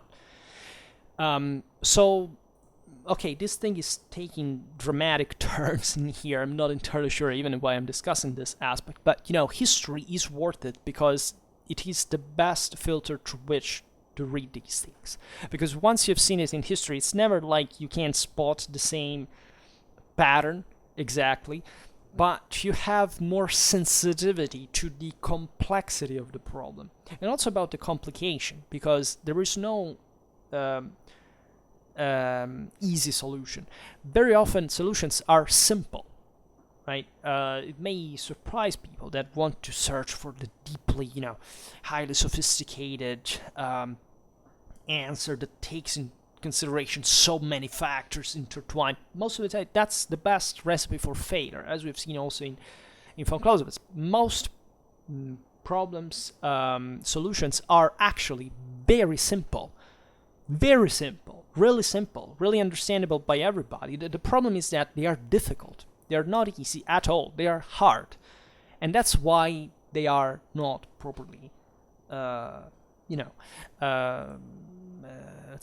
This thing is taking dramatic turns in here. I'm not entirely sure even why I'm discussing this aspect. But, history is worth it, because it is the best filter through which to read these things. Because once you've seen it in history, it's never like you can spot the same pattern exactly, but you have more sensitivity to the complexity of the problem. And also about the complication, because there is no easy solution. Very often solutions are simple, right? It may surprise people that want to search for the deeply, highly sophisticated answer that takes in consideration so many factors intertwined. Most of the time, that's the best recipe for failure, as we've seen also in von Clausewitz. Most problems, solutions are actually very simple, really understandable by everybody. The problem is that they are difficult. They are not easy at all. They are hard. And that's why they are not properly, let's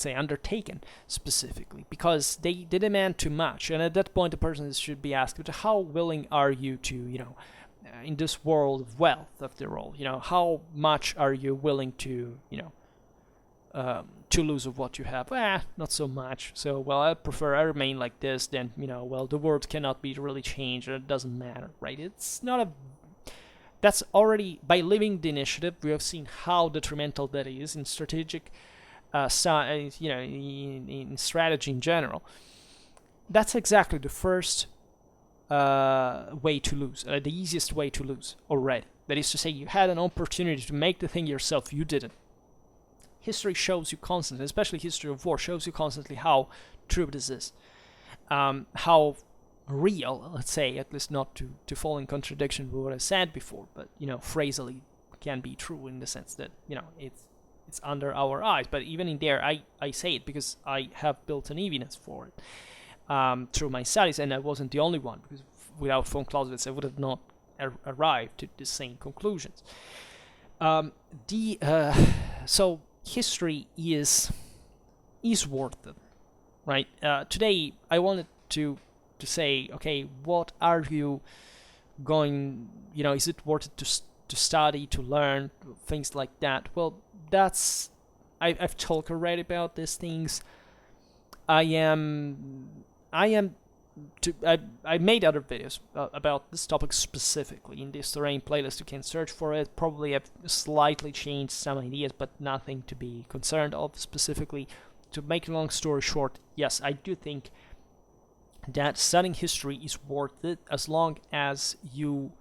say, undertaken specifically, because they demand too much. And at that point, the person should be asked, but how willing are you to, in this world of wealth, after all, how much are you willing to, to lose of what you have? Not so much. So, I prefer I remain like this, then, the world cannot be really changed, or it doesn't matter, right? It's not that's already, by living the initiative, we have seen how detrimental that is in strategic, in strategy in general. That's exactly the first way to lose, the easiest way to lose already. That is to say, you had an opportunity to make the thing yourself, you didn't. History shows you constantly, especially history of war, shows you constantly how true this is. How real, let's say, at least not to fall in contradiction with what I said before, but, phrasally can be true in the sense that, it's under our eyes. But even in there, I say it because I have built an evidence for it through my studies, and I wasn't the only one, because without von Clausewitz, I would have not arrived to the same conclusions. So history is worth it, right? Today, I wanted to say, okay, what are you going, is it worth it to study, to learn, things like that? Well, that's I've talked already about these things. I am I made other videos about this topic specifically in this terrain playlist. You can search for it. Probably I've slightly changed some ideas, but nothing to be concerned of specifically. To make a long story short, yes, I do think that studying history is worth it as long as you.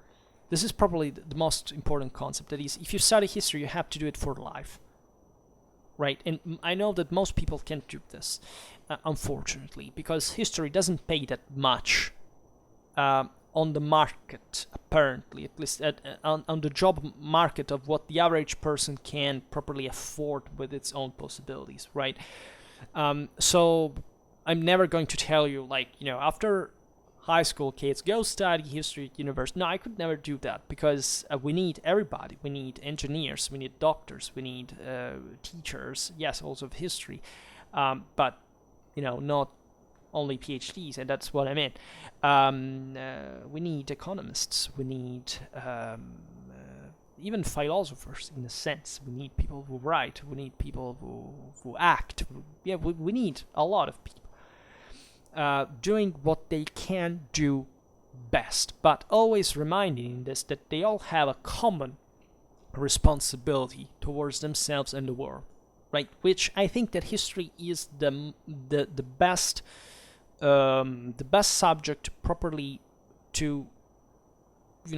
This is probably the most important concept. That is, if you study history, you have to do it for life, right? And I know that most people can't do this, unfortunately, because history doesn't pay that much on the market, apparently, at least on the job market of what the average person can properly afford with its own possibilities, right? So I'm never going to tell you, like, after high school kids go study history at university. No, I could never do that, because we need everybody. We need engineers, we need doctors, we need teachers, yes, also of history, but not only PhDs, and that's what I meant. We need economists, we need even philosophers, in a sense. We need people who write, we need people who act. We need a lot of people doing what they can do best, but always reminding this that they all have a common responsibility towards themselves and the world, right? Which I think that history is the best subject properly to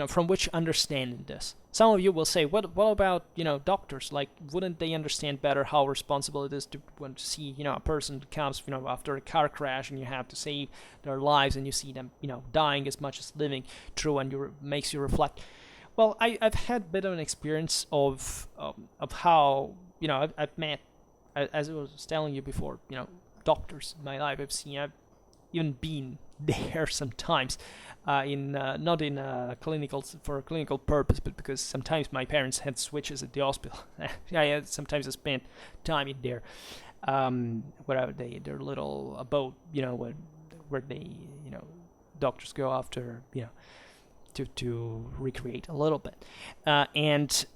from which understanding this. Some of you will say, what about doctors? Like, wouldn't they understand better how responsible it is to see a person comes after a car crash and you have to save their lives, and you see them dying as much as living through, and makes you reflect. Well, I've had a bit of an experience of how I've met, as I was telling you before, doctors in my life. I've even been there sometimes, not in for a clinical purpose, but because sometimes my parents had switches at the hospital. Sometimes I spent time in there, wherever their little abode, where they doctors go after to recreate a little bit, and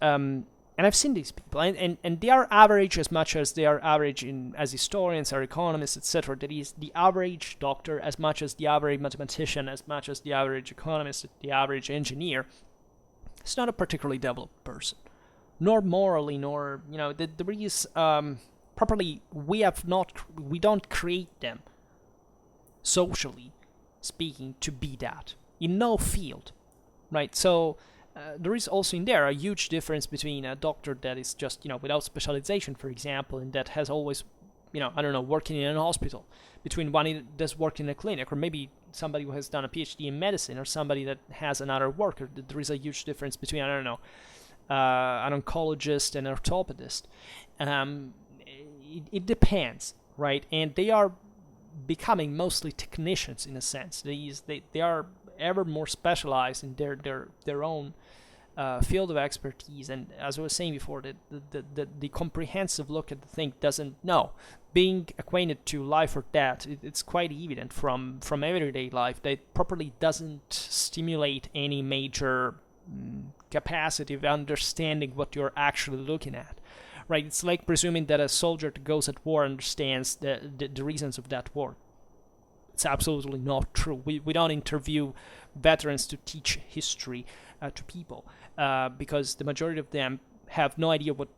I've seen these people, and they are average as much as they are average as historians or economists, etc. That is, the average doctor as much as the average mathematician, as much as the average economist, the average engineer. It's not a particularly developed person, nor morally, nor there is properly. We don't create them, socially speaking, to be that in no field, right? So. There is also in there a huge difference between a doctor that is just, without specialization, for example, and that has always, working in an hospital, between one that's working in a clinic, or maybe somebody who has done a PhD in medicine, or somebody that has another worker. There is a huge difference between, an oncologist and an orthopedist. It depends, right? And they are becoming mostly technicians, in a sense. They are ever more specialized in their own field of expertise, and as I was saying before, the comprehensive look at the thing doesn't being acquainted to life or death. It's quite evident from everyday life that properly doesn't stimulate any major capacity of understanding what you're actually looking at, right? It's like presuming that a soldier that goes at war understands the reasons of that war. It's absolutely not true. We don't interview veterans to teach history to people, because the majority of them have no idea what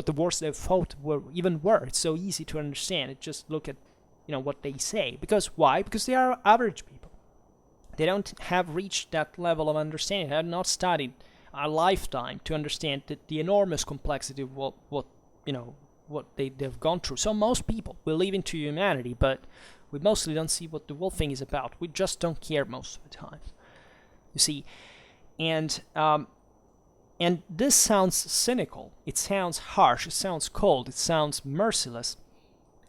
the wars they've fought were. It's so easy to understand. Just look at what they say. Because why? Because they are average people. They don't have reached that level of understanding. They have not studied a lifetime to understand the enormous complexity of what they've gone through. So most people believe into humanity, but we mostly don't see what the whole thing is about. We just don't care most of the time, you see. And this sounds cynical. It sounds harsh. It sounds cold. It sounds merciless.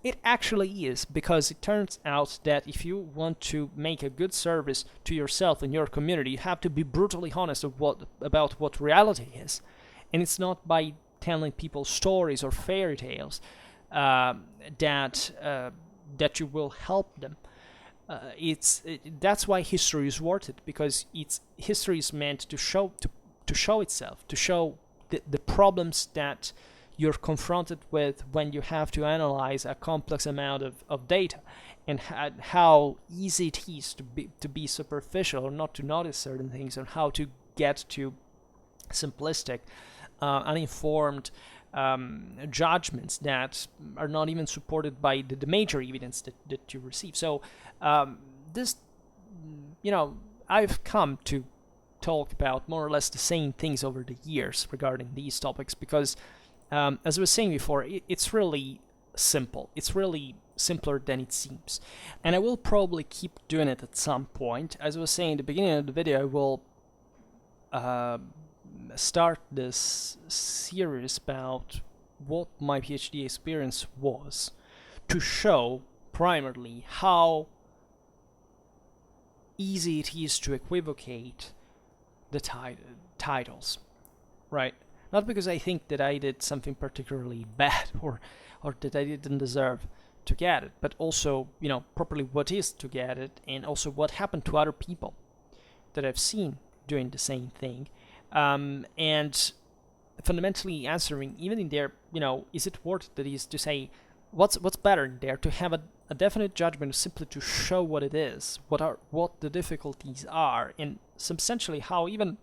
It actually is, because it turns out that if you want to make a good service to yourself and your community, you have to be brutally honest about what reality is. And it's not by telling people stories or fairy tales that you will help them. That's why history is worth it, because history is meant to show itself, to show the problems that you're confronted with when you have to analyze a complex amount of data, and how easy it is to be superficial or not to notice certain things, and how to get to simplistic, uninformed judgments that are not even supported by the major evidence that you receive. So this, I've come to talk about more or less the same things over the years regarding these topics, because as I was saying before, it's really simple. It's really simpler than it seems, and I will probably keep doing it at some point. As I was saying in the beginning of the video, I will start this series about what my PhD experience was, to show primarily how easy it is to equivocate the titles, right? Not because I think that I did something particularly bad or that I didn't deserve to get it, but also, properly what is to get it, and also what happened to other people that I've seen doing the same thing, and fundamentally answering, even in there, is it worth it? That is to say, what's better in there, to have a definite judgment, simply to show what it is, what the difficulties are, and substantially how even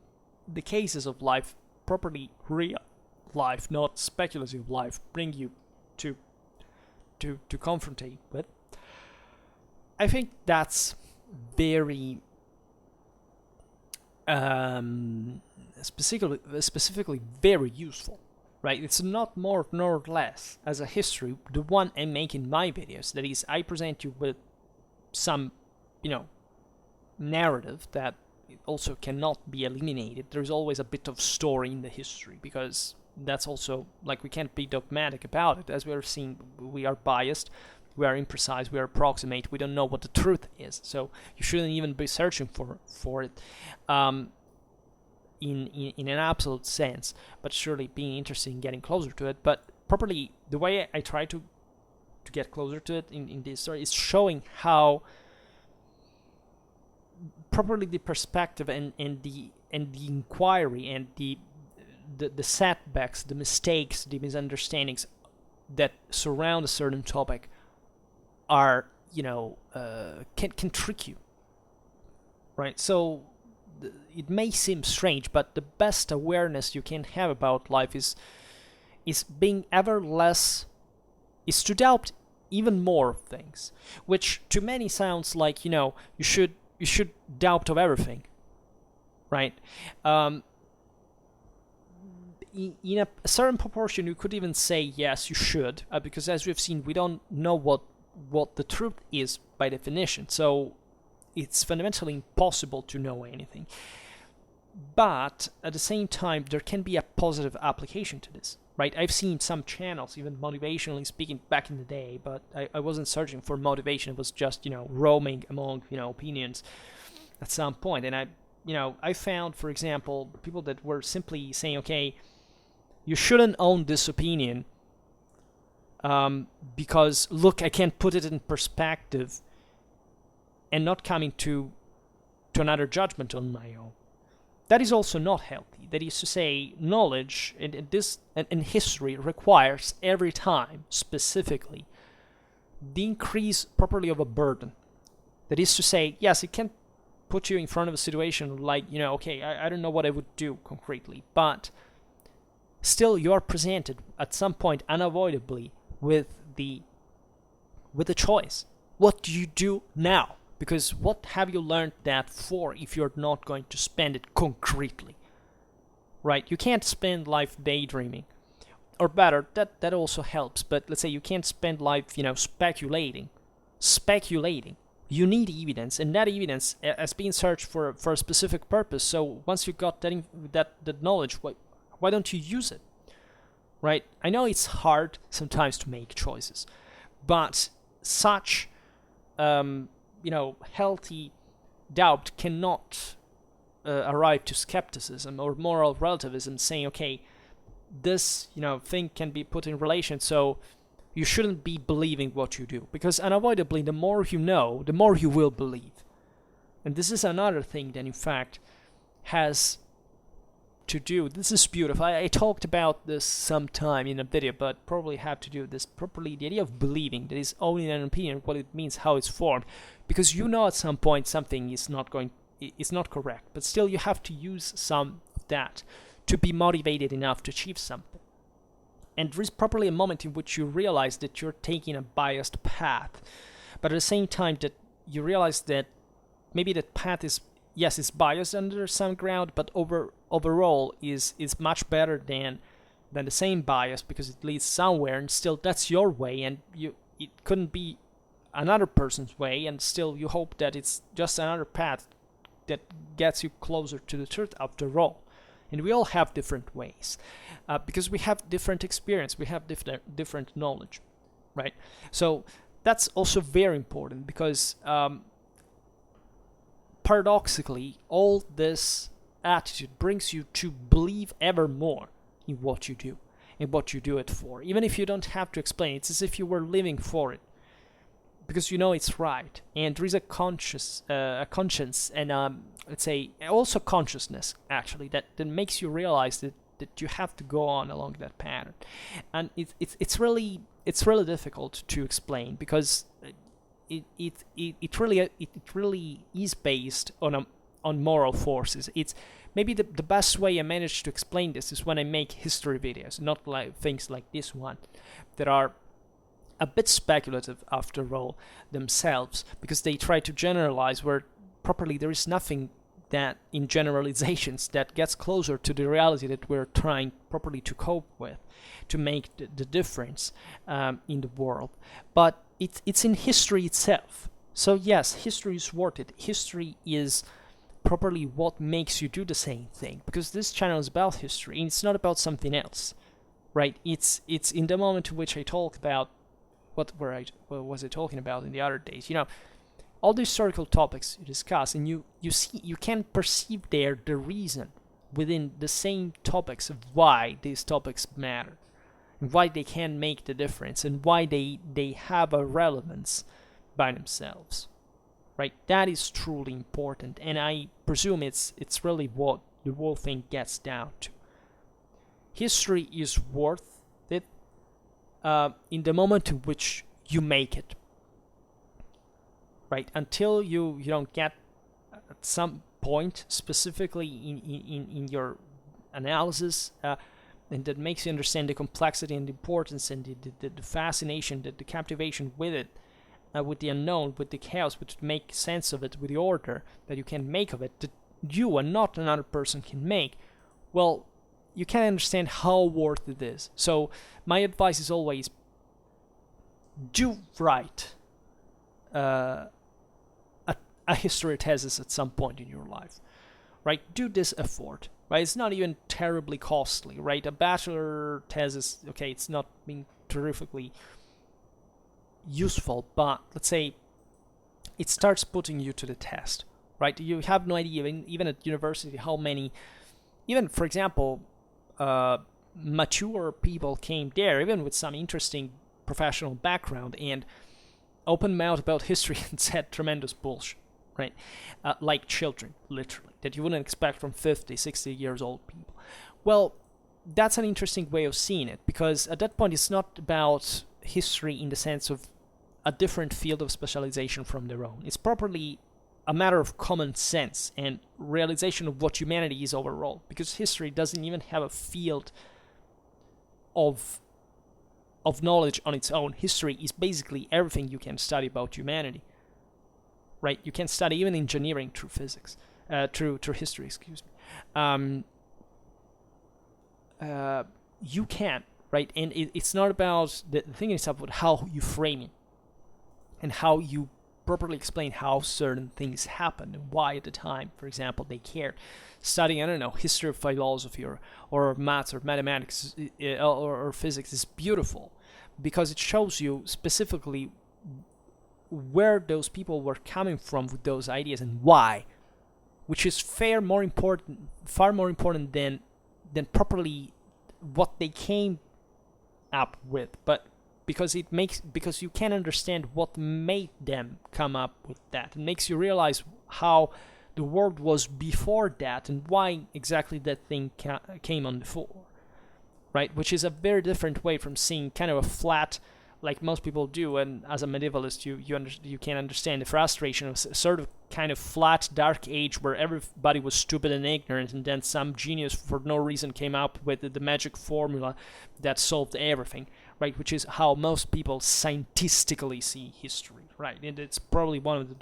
the cases of life, properly real life, not speculative life, bring you to confrontate with. I think that's very specifically very useful, right? It's not more nor less as a history, the one I make in my videos. That is, I present you with some, narrative that also cannot be eliminated. There's always a bit of story in the history, because that's also, like, we can't be dogmatic about it. As we are seeing, we are biased, we are imprecise, we are approximate, we don't know what the truth is, so you shouldn't even be searching for it in an absolute sense, but surely being interested in getting closer to it. But properly, the way I try to get closer to it in this story is showing how properly the perspective and the inquiry and the setbacks, the mistakes, the misunderstandings that surround a certain topic are, can trick you, right? So it may seem strange, but the best awareness you can have about life is being ever less, is to doubt even more of things, which to many sounds like, you should doubt of everything, right? In a certain proportion, you could even say yes, you should, because as we've seen, we don't know what the truth is by definition, so it's fundamentally impossible to know anything. But at the same time, there can be a positive application to this, right? I've seen some channels, even motivationally speaking, back in the day, but I wasn't searching for motivation. It was just, roaming among, opinions at some point. And I found, for example, people that were simply saying, okay, you shouldn't own this opinion because, look, I can't put it in perspective, and not coming to another judgment on my own. That is also not healthy. That is to say, knowledge and history requires every time, specifically, the increase properly of a burden. That is to say, yes, it can put you in front of a situation like, okay, I don't know what I would do concretely, but still you are presented at some point unavoidably with the choice. What do you do now? Because what have you learned that for if you're not going to spend it concretely, right? You can't spend life daydreaming, or better, that also helps, but let's say you can't spend life, speculating. You need evidence, and that evidence has been searched for a specific purpose. So once you got that knowledge, why don't you use it, right? I know it's hard sometimes to make choices, but such healthy doubt cannot arrive to skepticism or moral relativism, saying, okay, this thing can be put in relation, so you shouldn't be believing what you do, because unavoidably the more you know, the more you will believe. And this is another thing that in fact has to do. This is beautiful. I talked about this sometime in a video, but probably have to do this properly. The idea of believing, that is owning an opinion, what it means, how it's formed, because you know at some point something is not correct, but still you have to use some of that to be motivated enough to achieve something. And there is properly a moment in which you realize that you're taking a biased path, but at the same time that you realize that maybe that path is, yes, it's biased under some ground, but overall is much better than the same bias, because it leads somewhere, and still that's your way, and it couldn't be another person's way, and still you hope that it's just another path that gets you closer to the truth after all. And we all have different ways, because we have different experience, we have different knowledge, right? So that's also very important, because paradoxically, all this attitude brings you to believe ever more in what you do and what you do it for. Even if you don't have to explain, it's as if you were living for it, because you know it's right. And there is a conscience and let's say also consciousness actually that makes you realize that you have to go on along that pattern. And it's really difficult to explain, because it really is based on moral forces. It's maybe the best way I manage to explain this is when I make history videos, not like things like this one that are a bit speculative after all themselves, because they try to generalize where properly there is nothing that in generalizations that gets closer to the reality that we're trying properly to cope with, to make the difference in the world. But it's in history itself. So yes, history is worth it. History is properly what makes you do the same thing, because this channel is about history, and it's not about something else, right? It's in the moment in which I talk about what was I talking about in the other days? You know, all the historical topics you discuss, and you see, you can perceive there the reason within the same topics of why these topics matter, and why they can make the difference, and why they have a relevance by themselves, right? That is truly important, and I presume it's really what the whole thing gets down to. History is worth it in the moment in which you make it, right? Until you don't get at some point specifically in your analysis, and that makes you understand the complexity and the importance and the fascination, the captivation with it, with the unknown, with the chaos, with to make sense of it, with the order that you can make of it, that you and not another person can make. Well, you can understand how worth it is. So my advice is always do write a history thesis at some point in your life, right? Do this effort, right? It's not even terribly costly, right? A bachelor thesis, okay, it's not being terrifically useful, but let's say it starts putting you to the test, right? You have no idea, even at university, how many, even for example, mature people came there, even with some interesting professional background, and open mouth about history and said tremendous bullshit, right? Like children, literally, that you wouldn't expect from 50, 60 years old people. Well, that's an interesting way of seeing it, because at that point it's not about history in the sense of a different field of specialization from their own. It's properly a matter of common sense and realization of what humanity is overall, because history doesn't even have a field of knowledge on its own. History is basically everything you can study about humanity, right? You can study even engineering through physics, through history, excuse me. You can, right? And it's not about the thing itself, but how you frame it and how you properly explain how certain things happened and why at the time, for example, they cared. Studying, I don't know, history of philosophy or maths or mathematics or physics is beautiful, because it shows you specifically where those people were coming from with those ideas and why, which is far more important than properly what they came up with, but because you can understand what made them come up with that. It makes you realize how the world was before that and why exactly that thing came on the fore, right? Which is a very different way from seeing kind of a flat, like most people do. And as a medievalist, you can understand the frustration of a sort of kind of flat dark age where everybody was stupid and ignorant, and then some genius for no reason came up with the magic formula that solved everything, right? Which is how most people scientifically see history, right? And it's probably one of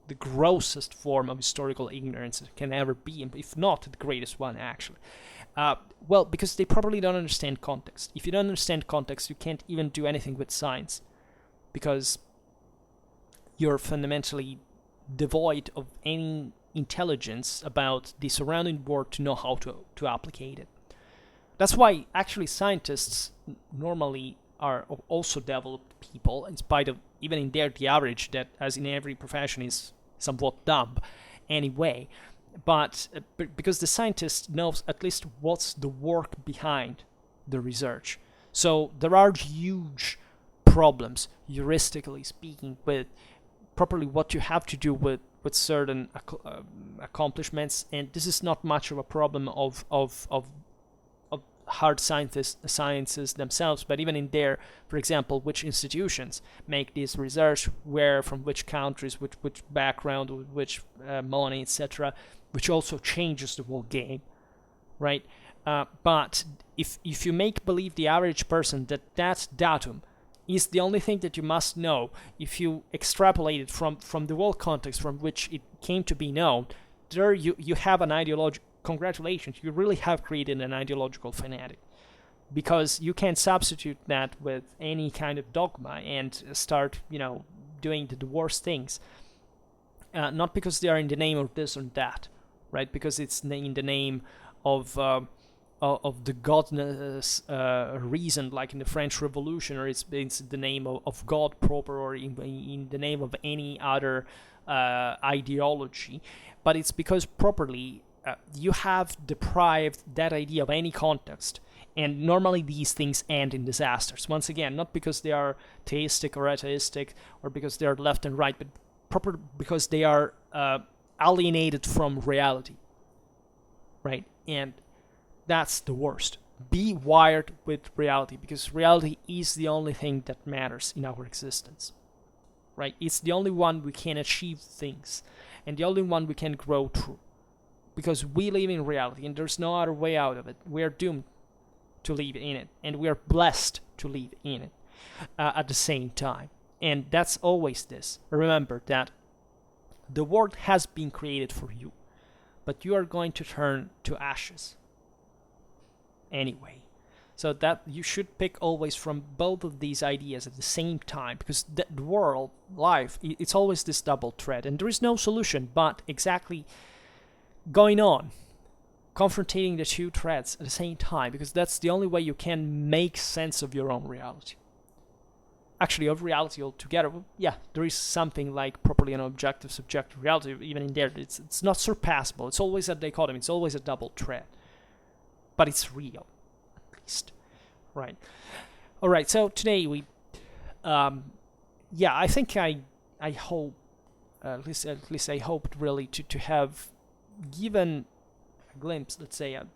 the grossest form of historical ignorance that can ever be, if not the greatest one, actually. Well, because they probably don't understand context. If you don't understand context, you can't even do anything with science, because you're fundamentally devoid of any intelligence about the surrounding world to know how to applicate it. That's why actually scientists normally are also developed people, in spite of, even in the average, that as in every profession is somewhat dumb anyway. But because the scientist knows at least what's the work behind the research. So there are huge problems, heuristically speaking, with properly what you have to do with certain accomplishments. And this is not much of a problem of hard sciences themselves, but even in there, for example, which institutions make this research, where, from which countries, which background, with which money, etc., which also changes the whole game, right? But if you make believe the average person that datum is the only thing that you must know, if you extrapolate it from the world context from which it came to be known, there you have an ideology. Congratulations, you really have created an ideological fanatic, because you can substitute that with any kind of dogma and start, doing the worst things. Not because they are in the name of this or that, right? Because it's in the name of the godness reason, like in the French Revolution, or it's the name of God proper, or in the name of any other ideology. But it's because properly you have deprived that idea of any context. And normally these things end in disasters. Once again, not because they are theistic or atheistic, or because they are left and right, but proper because they are alienated from reality, right? And that's the worst. Be wired with reality, because reality is the only thing that matters in our existence, right? It's the only one we can achieve things, and the only one we can grow through, because we live in reality, and there's no other way out of it. We are doomed to live in it, and we are blessed to live in it at the same time. And that's always this. Remember that the world has been created for you, but you are going to turn to ashes anyway. So that you should pick always from both of these ideas at the same time, because the world, life, it's always this double thread, and there is no solution but exactly going on, confronting the two threads at the same time, because that's the only way you can make sense of your own reality. Actually, of reality altogether. Yeah, there is something like properly an objective, subjective reality. Even in there, it's not surpassable. It's always a dichotomy. It's always a double thread. But it's real, at least, right? All right. So today we, I think I hope, at least I hoped really to have given a glimpse, let's say, a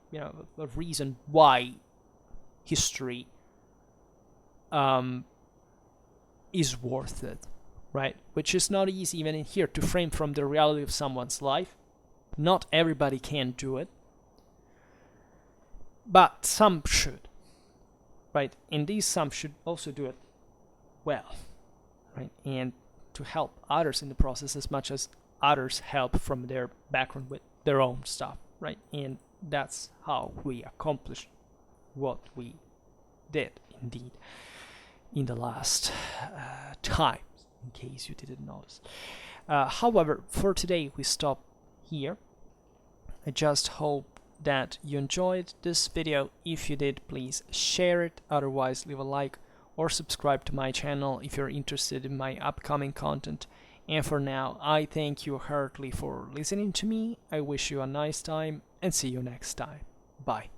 reason why history is worth it, right? Which is not easy even in here to frame from the reality of someone's life. Not everybody can do it, but some should, right? And these some should also do it well, right? And to help others in the process as much as others help from their background with their own stuff, right? And that's how we accomplished what we did, indeed, in the last times, in case you didn't notice. However, for today, we stop here. I just hope that you enjoyed this video. If you did, please share it. Otherwise, leave a like or subscribe to my channel if you're interested in my upcoming content. And for now, I thank you heartily for listening to me. I wish you a nice time and see you next time. Bye.